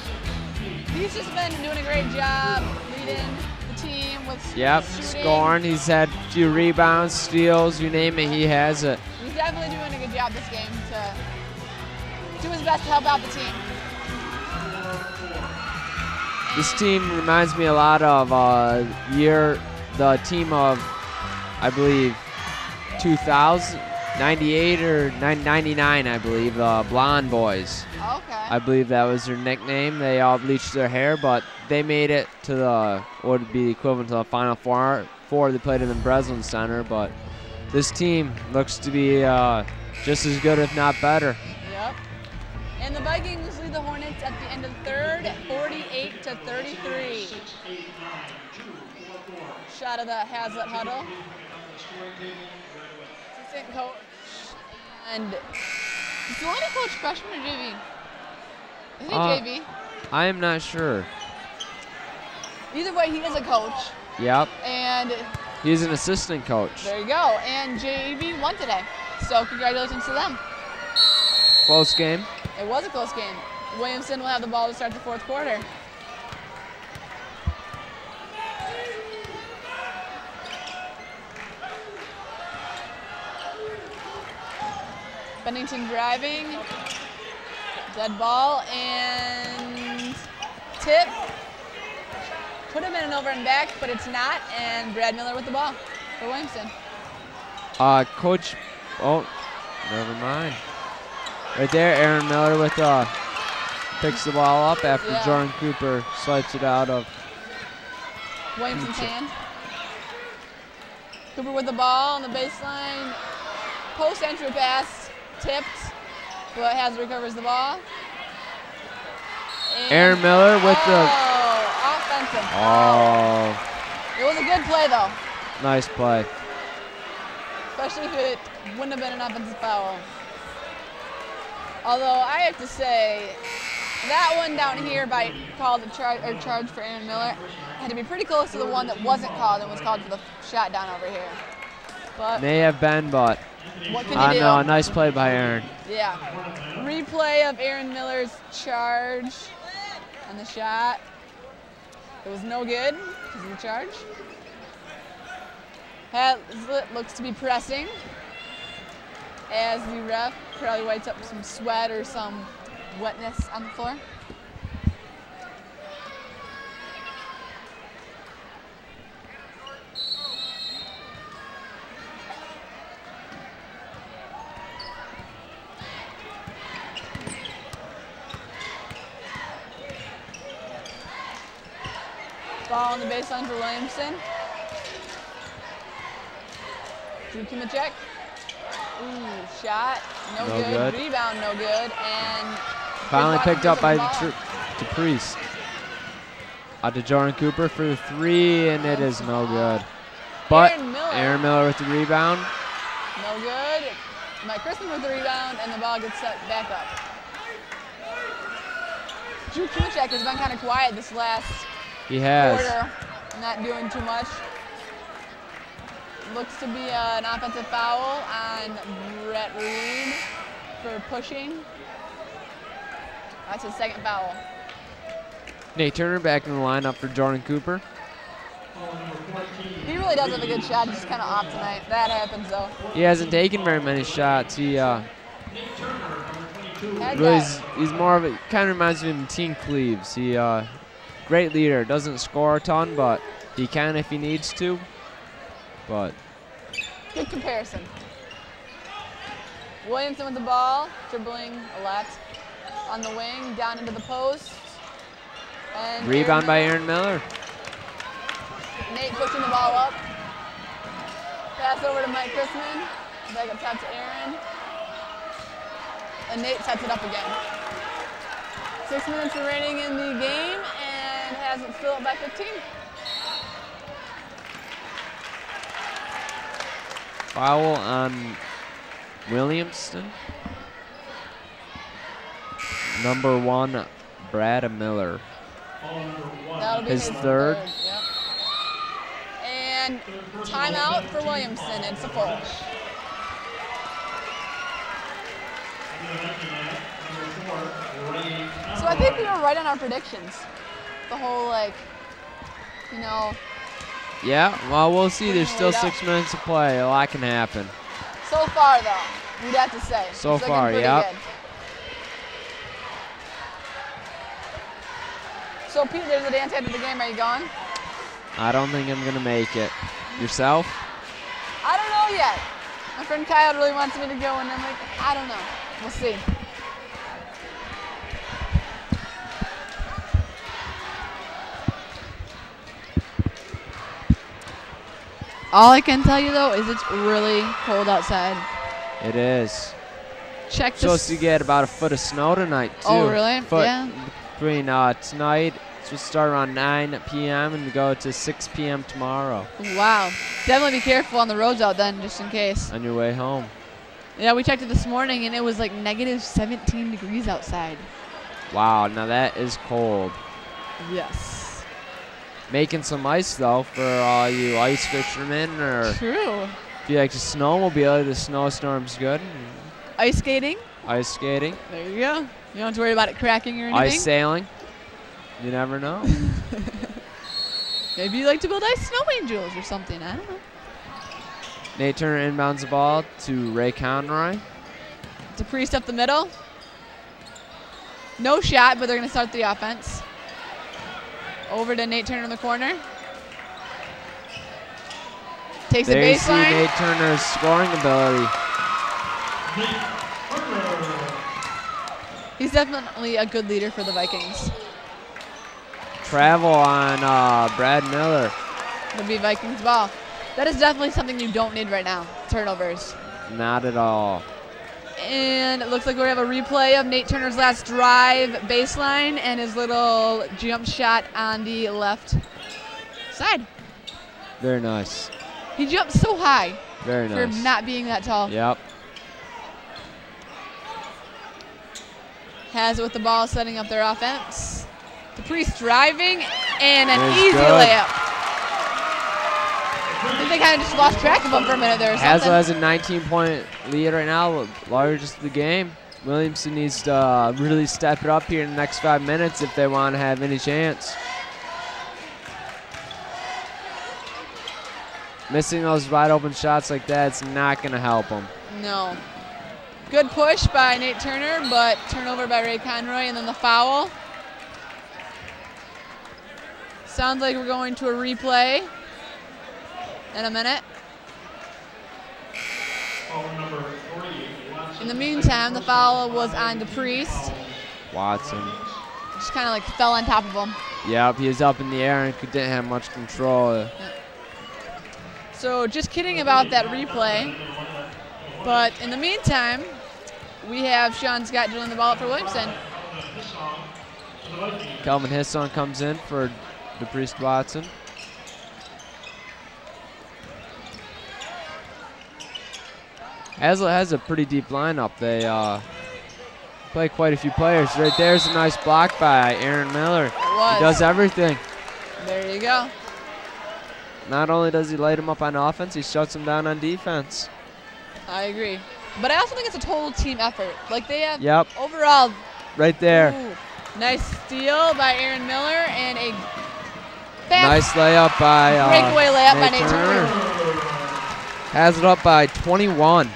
Speaker 1: He's just been doing a great job leading the team with shooting.
Speaker 2: Scoring. He's had a few rebounds, steals, you name it, he has it.
Speaker 1: He's definitely doing a good job this game to do his best to help out the team.
Speaker 2: This team reminds me a lot of the team of, I believe, 2000, 98 or 99, I believe, the Blonde Boys.
Speaker 1: Okay.
Speaker 2: I believe that was their nickname. They all bleached their hair, but they made it to what would be the equivalent to the Final Four. They played in the Breslin Center, but this team looks to be just as good, if not better.
Speaker 1: Yep. And the Vikings lead the Hornets at the end of the third, 48-33. Shot of the Hazlitt huddle. Assistant coach. And is Lonnie coach freshman or JV? Is he JV?
Speaker 2: I am not sure.
Speaker 1: Either way, he is a coach.
Speaker 2: Yep.
Speaker 1: And
Speaker 2: he's an assistant coach.
Speaker 1: there you go. And JV won today. So congratulations to them.
Speaker 2: Close game.
Speaker 1: It was a close game. Williamston will have the ball to start the fourth quarter. Bennington driving. Dead ball and tip. Could have been an over and back, but it's not. And Brad Miller with the ball for Williamston.
Speaker 2: Coach, oh, never mind. Right there, Aaron Miller with picks the ball up after Jordan Cooper swipes it out of
Speaker 1: Williamson's hand. Cooper with the ball on the baseline. Post entry pass, tipped, but Hazard recovers the ball. And
Speaker 2: Aaron Miller with
Speaker 1: offensive foul. It was a good play though.
Speaker 2: Nice play.
Speaker 1: Especially if it wouldn't have been an offensive foul. Although I have to say, that one down here by called a charge for Aaron Miller had to be pretty close to the one that wasn't called and was called for the shot down over here. But
Speaker 2: may have been, but
Speaker 1: what can you do?
Speaker 2: No, nice play by Aaron.
Speaker 1: Yeah. Replay of Aaron Miller's charge on the shot. It was no good because of the charge. Hazlitt looks to be pressing as the ref probably wipes up some sweat or some wetness on the floor. Ball on the baseline for Williamston. Drew Kimachek. Ooh, shot, no good. Rebound, no good. And
Speaker 2: finally picked up by DePriest. Out to Jordan Cooper for the three, and it is no good. But Aaron Miller with the rebound.
Speaker 1: No good. Mike Christmas with the rebound, and the ball gets set back up. Drew Kimachek has been kind of quiet this last quarter, not doing too much. Looks to be an offensive foul on Brett Reed for pushing. That's his second foul.
Speaker 2: Nate Turner back in the lineup for Jordan Cooper.
Speaker 1: He really does have a good shot. He's just kind of off tonight. That happens though.
Speaker 2: He hasn't taken very many shots. He really he's more of a kind of reminds me of Teen Cleaves. He great leader. Doesn't score a ton, but he can if he needs to. But
Speaker 1: good comparison. Williamson with the ball, dribbling a lot on the wing, down into the post. And
Speaker 2: rebound by Aaron Miller.
Speaker 1: Nate pushing the ball up. Pass over to Mike Chrisman. Back up top to Aaron. And Nate sets it up again. 6 minutes remaining in the game, and hasn't still up by 15.
Speaker 2: Foul on Williamston. Number 1, Brad Miller.
Speaker 1: That'll be
Speaker 2: his third.
Speaker 1: Yep. And timeout for Williamston. It's a full.
Speaker 3: Into the Viking lineup, number 4, Ray
Speaker 1: So I think we were right on our predictions. The whole, like, you know,
Speaker 2: Yeah, well, we'll see. There's still
Speaker 1: Wait up.
Speaker 2: 6 minutes to play. A lot can happen.
Speaker 1: so far, though, we'd have to say.
Speaker 2: So
Speaker 1: It's looking
Speaker 2: far,
Speaker 1: pretty
Speaker 2: yep.
Speaker 1: good. So, Pete, there's a dance after the game. Are you going?
Speaker 2: I don't think I'm going to make it. Yourself?
Speaker 1: I don't know yet. My friend Kyle really wants me to go, and I'm like, I don't know. We'll see. All I can tell you, though, is it's really cold outside.
Speaker 2: It is.
Speaker 1: Check this.
Speaker 2: Supposed to get about a foot of snow tonight, too.
Speaker 1: Oh, really?
Speaker 2: Foot
Speaker 1: Yeah.
Speaker 2: between tonight. It's supposed to start around 9 p.m. and go to 6 p.m. tomorrow
Speaker 1: Wow. Definitely be careful on the roads out then, just in case.
Speaker 2: on your way home.
Speaker 1: Yeah, we checked it this morning, and it was like negative 17 degrees outside.
Speaker 2: Wow, now that is cold.
Speaker 1: Yes.
Speaker 2: Making some ice, though, for all you ice fishermen, or
Speaker 1: True.
Speaker 2: if you like to snowmobile, the snowstorm's good.
Speaker 1: Ice skating.
Speaker 2: Ice skating,
Speaker 1: There you go. You don't have to worry about it cracking or anything.
Speaker 2: ice sailing. You never know.
Speaker 1: Maybe you like to build ice snow angels or something. I don't know.
Speaker 2: Nate Turner inbounds the ball to Ray Conroy.
Speaker 1: It's a priest up the middle. No shot, but they're going to start the offense. Over to Nate Turner in the corner. Takes the
Speaker 2: There you see
Speaker 1: baseline.
Speaker 2: Nate Turner's scoring ability.
Speaker 1: He's definitely a good leader for the Vikings.
Speaker 2: Travel on Brad Miller.
Speaker 1: It'll be Vikings ball. That is definitely something you don't need right now, turnovers.
Speaker 2: Not at all.
Speaker 1: And it looks like we have a replay of Nate Turner's last drive baseline and his little jump shot on the left side.
Speaker 2: Very nice.
Speaker 1: He jumped so high
Speaker 2: Very
Speaker 1: for
Speaker 2: nice.
Speaker 1: not being that tall.
Speaker 2: Yep.
Speaker 1: Has it with the ball, setting up their offense. Caprice driving, and an
Speaker 2: There's
Speaker 1: easy
Speaker 2: good.
Speaker 1: layup. I think they kind of just lost track of him for a minute there or
Speaker 2: Hazel
Speaker 1: something.
Speaker 2: has a 19-point lead right now, largest of the game. Williamson needs to really step it up here in the next 5 minutes if they want to have any chance. Missing those wide open shots like that, it's not going to help them.
Speaker 1: No. Good push by Nate Turner, but turnover by Ray Conroy, and then the foul. Sounds like we're going to a replay in a minute. In the meantime, the foul was on DePriest.
Speaker 2: Watson.
Speaker 1: Just kind of like fell on top of him.
Speaker 2: Yep, he was up in the air and didn't have much control.
Speaker 1: So just kidding about that replay. But in the meantime, we have Sean Scott drilling the ball up for Williamston.
Speaker 2: Kelvin Hisson comes in for DePriest Watson. Hazlitt has a pretty deep lineup. They play quite a few players. Right there's a nice block by Aaron Miller.
Speaker 1: It was.
Speaker 2: He does everything.
Speaker 1: There you go.
Speaker 2: Not only does he light him up on offense, he shuts him down on defense.
Speaker 1: I agree. But I also think it's a total team effort. Like they have
Speaker 2: Yep,
Speaker 1: overall.
Speaker 2: right there.
Speaker 1: Ooh, nice steal by Aaron Miller and a fast
Speaker 2: Nice layup by
Speaker 1: breakaway layup by Nate
Speaker 2: Turner.
Speaker 1: Turner.
Speaker 2: Has it up by 21.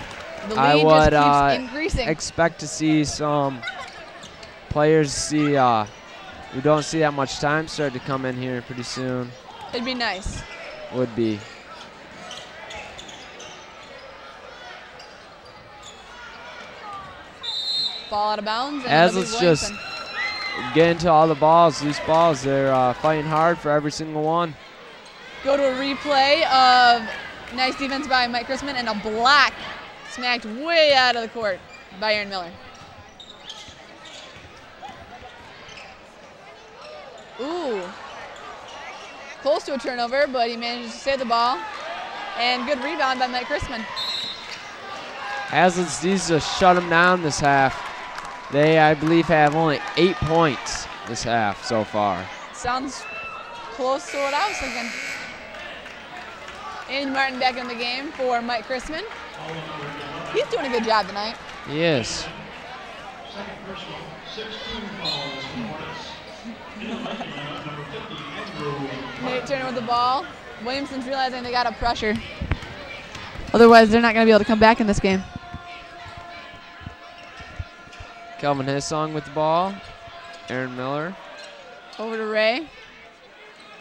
Speaker 1: The
Speaker 2: I
Speaker 1: lead
Speaker 2: would
Speaker 1: just keeps increasing.
Speaker 2: expect to see some players who don't see that much time start to come in here pretty soon.
Speaker 1: It'd be nice.
Speaker 2: Would be.
Speaker 1: Ball out of bounds. And it'll be
Speaker 2: Hazlitt's just
Speaker 1: Williamson.
Speaker 2: getting to all the balls, loose balls. They're fighting hard for every single one.
Speaker 1: Go to a replay of nice defense by Mike Chrisman and a block smacked way out of the court by Aaron Miller. Ooh. Close to a turnover, but he manages to save the ball. And good rebound by Mike Chrisman.
Speaker 2: Hazlitt needs to shut them down this half. They, I believe, have only 8 points this half so far.
Speaker 1: Sounds close to what I was thinking. Andy Martin back in the game for Mike Chrisman. He's doing a good job tonight.
Speaker 2: He is.
Speaker 3: Second personal, 16 fouls for Hornets. In the Viking lineup, number 50, Andrew.
Speaker 1: Nate Turner with the ball. Williamston's realizing they got to pressure. Otherwise, they're not going to be able to come back in this game.
Speaker 2: Kelvin Hissong with the ball. Aaron Miller.
Speaker 1: Over to Ray.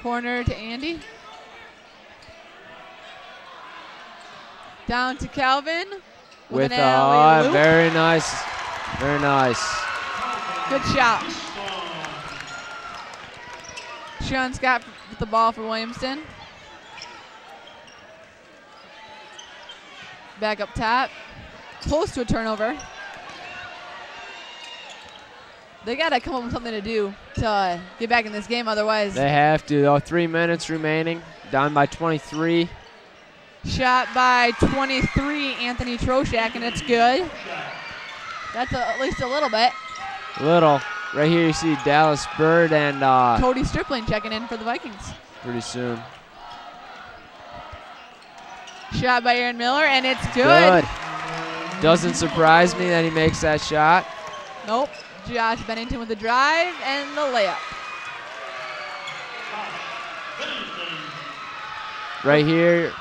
Speaker 1: Corner to Andy. Down to Calvin.
Speaker 2: With
Speaker 1: an alley-oop.
Speaker 2: very nice. Very nice.
Speaker 1: Good shot. Sean Scott with the ball for Williamston. Back up top. Close to a turnover. They got to come up with something to do to get back in this game. Otherwise,
Speaker 2: They have to, though. 3 minutes remaining. Down by 23.
Speaker 1: shot by 23, Anthony Troshak, and it's good. That's at least a little bit.
Speaker 2: Little. Right here you see Dallas Bird and
Speaker 1: Cody Stripling checking in for the Vikings.
Speaker 2: pretty soon.
Speaker 1: Shot by Aaron Miller, and it's good.
Speaker 2: Doesn't surprise me that he makes that shot.
Speaker 1: Nope. Josh Bennington with the drive and the layup.
Speaker 2: Right here,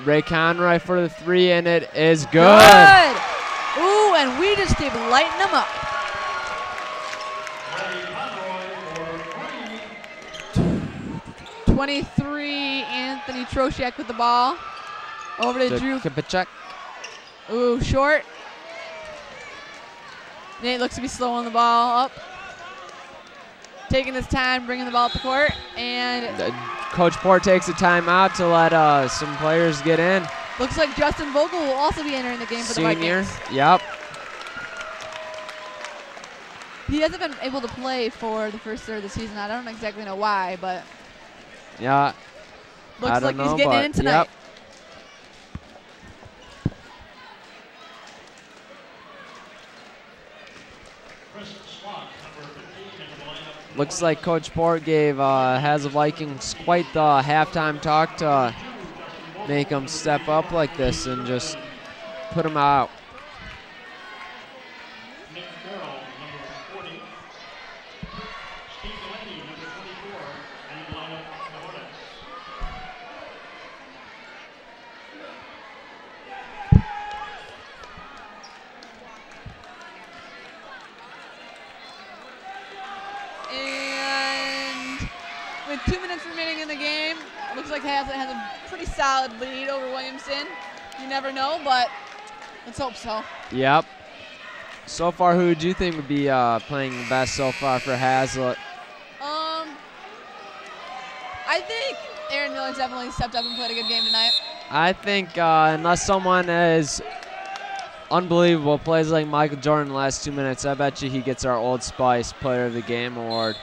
Speaker 2: Ray Conroy for the three, and it is good.
Speaker 1: Ooh, and we just keep lighting them up. 23, Anthony Troshak with the ball. Over to Drew.
Speaker 2: Kipachek.
Speaker 1: Ooh, short. Nate looks to be slowing the ball up. Taking his time, bringing the ball up the court. And
Speaker 2: Coach Port takes a timeout to let some players get in.
Speaker 1: looks like Justin Vogel will also be entering the game for
Speaker 2: Senior.
Speaker 1: the Vikings.
Speaker 2: Yep.
Speaker 1: He hasn't been able to play for the first third of the season. I don't exactly know why, but
Speaker 2: Yeah. I
Speaker 1: looks
Speaker 2: don't
Speaker 1: like he's
Speaker 2: know,
Speaker 1: getting
Speaker 2: but
Speaker 1: in tonight.
Speaker 2: Yep. Looks like Coach Port gave has the Vikings quite the halftime talk to make them step up like this and just put them out.
Speaker 3: Nick Carroll, number 40. Steve Delaney, number 24. And the lineup for the Hornets.
Speaker 1: And with 2 minutes remaining in the game, looks like Hazlitt has a pretty solid lead over Williamston. You never know, but let's hope so.
Speaker 2: Yep. So far, who do you think would be playing the best so far for Hazlitt?
Speaker 1: I think Aaron Miller's definitely stepped up and played a good game tonight.
Speaker 2: I think unless someone is unbelievable, plays like Michael Jordan in the last 2 minutes, I bet you he gets our Old Spice Player of the Game award.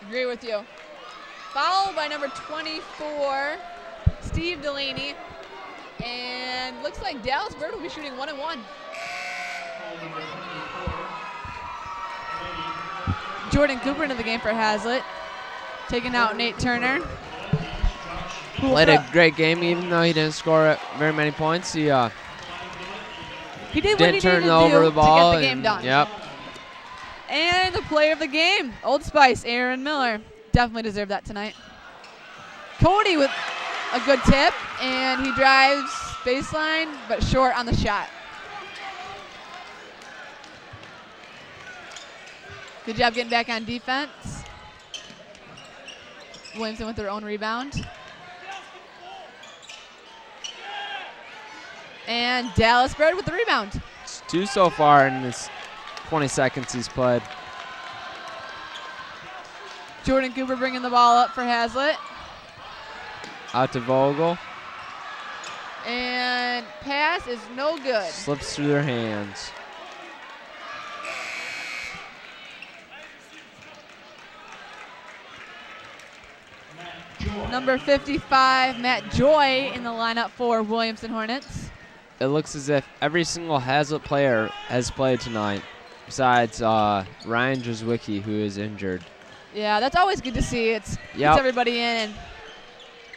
Speaker 1: Agree with you. Followed by number 24, Steve Delaney. And looks like Dallas Bird will be shooting 1-1.
Speaker 3: Foul number 24.
Speaker 1: Jordan Cooper into the game for Hazlitt. Taking out Nate Turner. Who will
Speaker 2: Played
Speaker 1: put
Speaker 2: a great game, even though he didn't score very many points. He
Speaker 1: He did what he
Speaker 2: didn't
Speaker 1: needed
Speaker 2: turn
Speaker 1: to
Speaker 2: over
Speaker 1: do
Speaker 2: the ball.
Speaker 1: to get the game done.
Speaker 2: Yep.
Speaker 1: And the player of the game, Old Spice, Aaron Miller. Definitely deserved that tonight. Cody with a good tip, and he drives baseline, but short on the shot. Good job getting back on defense. Williamston with their own rebound. And Dallas Bird with the rebound.
Speaker 2: It's 2 so far in this 20 seconds he's played.
Speaker 1: Jordan Cooper bringing the ball up for Hazlitt.
Speaker 2: Out to Vogel.
Speaker 1: And pass is no good.
Speaker 2: Slips through their hands.
Speaker 1: Number 55, Matt Joy in the lineup for Williamston Hornets.
Speaker 2: It looks as if every single Hazlitt player has played tonight, besides Ryan Drzwicki, who is injured.
Speaker 1: Yeah, that's always good to see. It's
Speaker 2: Yep.
Speaker 1: everybody in. And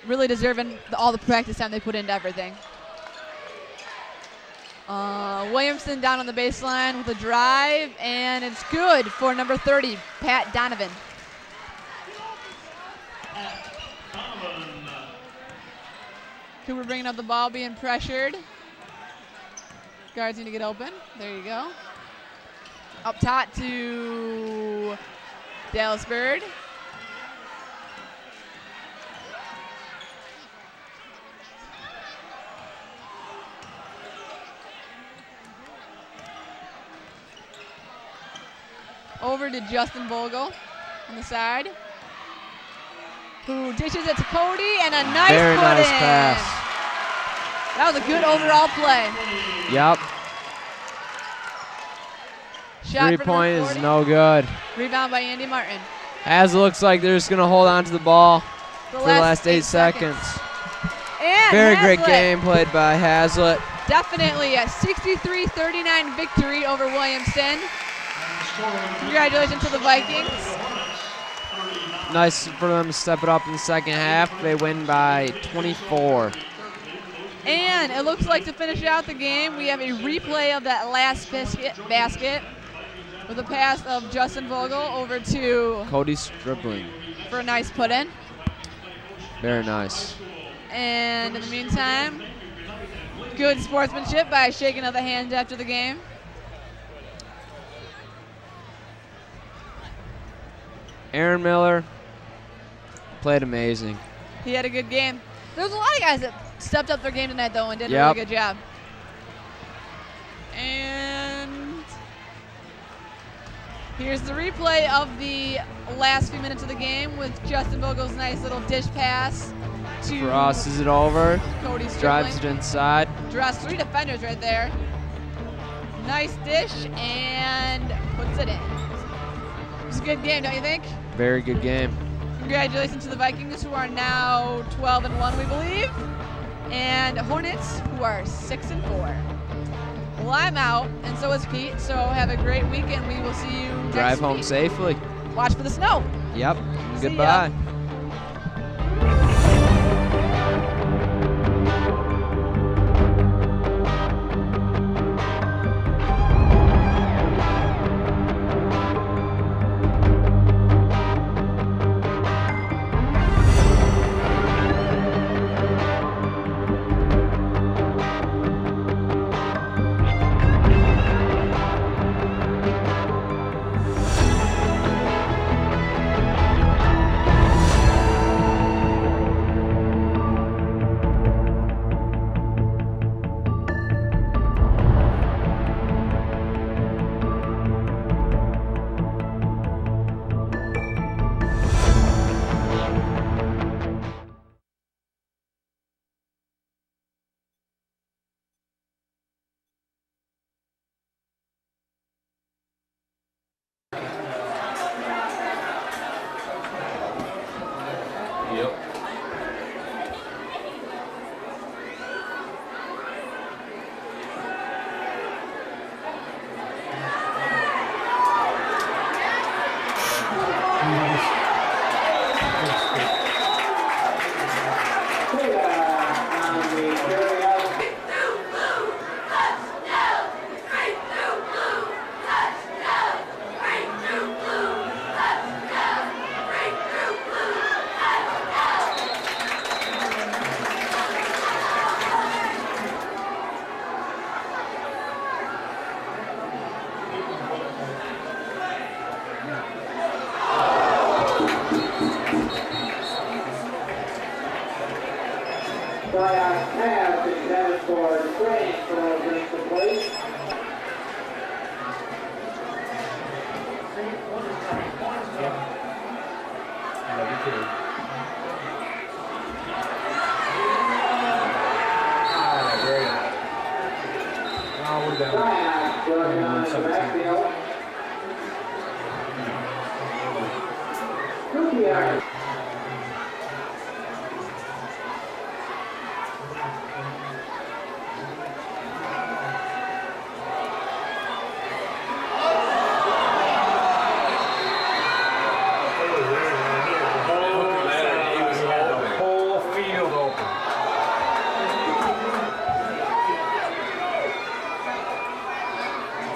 Speaker 1: really deserving all the practice time they put into everything. Williamston down on the baseline with a drive, and it's good for number 30, Pat Donovan. Cooper bringing up the ball, being pressured. Guards need to get open. There you go. Up top to Dallas Bird. Over to Justin Vogel on the side, who dishes it to Cody, and a nice
Speaker 2: Very
Speaker 1: put
Speaker 2: nice
Speaker 1: in.
Speaker 2: pass.
Speaker 1: That was a good overall play.
Speaker 2: Yep.
Speaker 1: Shot
Speaker 2: 3-point
Speaker 1: for
Speaker 2: is no good.
Speaker 1: Rebound by Andy Martin.
Speaker 2: As it looks like they're just going to hold on to the ball
Speaker 1: The
Speaker 2: for the last 8 seconds.
Speaker 1: And
Speaker 2: Very great
Speaker 1: Hazlitt.
Speaker 2: game played by Hazlitt.
Speaker 1: Definitely a 63-39 victory over Williamston. Congratulations to the Vikings.
Speaker 2: Nice for them to step it up in the second half. They win by 24.
Speaker 1: And it looks like to finish out the game, we have a replay of that last basket with a pass of Justin Vogel over to
Speaker 2: Cody Stripling.
Speaker 1: for a nice put in.
Speaker 2: Very nice.
Speaker 1: And in the meantime, good sportsmanship by shaking of the hand after the game.
Speaker 2: Aaron Miller played amazing.
Speaker 1: He had a good game. There was a lot of guys that stepped up their game tonight, though, and did a
Speaker 2: Yep.
Speaker 1: really good job. And here's the replay of the last few minutes of the game with Justin Vogel's nice little dish pass to
Speaker 2: Crosses it over,
Speaker 1: Cody Stripling.
Speaker 2: drives it inside.
Speaker 1: Draws 3 defenders right there. Nice dish and puts it in. It was a good game, don't you think?
Speaker 2: Very good game.
Speaker 1: Congratulations to the Vikings, who are now 12-1, we believe, and Hornets, who are 6-4. Well, I'm out, and so is Pete. So have a great weekend. We will see you next
Speaker 2: Drive home
Speaker 1: week.
Speaker 2: safely.
Speaker 1: Watch for the snow.
Speaker 2: Yep.
Speaker 1: See
Speaker 2: Goodbye.
Speaker 1: ya.
Speaker 4: Tryout pass intended for training for against the plate. Tryout working on the backfield. Rookie error.
Speaker 5: Whole field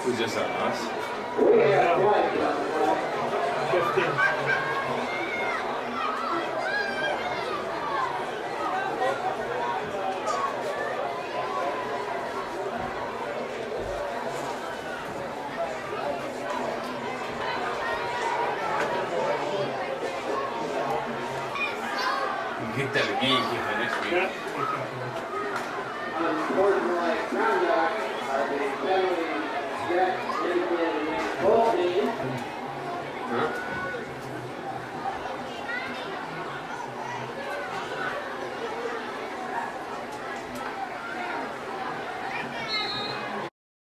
Speaker 5: Who's this on us?
Speaker 4: We have flags on the flag.
Speaker 6: 15.
Speaker 5: You get that again, you keep it next week.
Speaker 6: Yeah.
Speaker 4: Unsportsmanlike conduct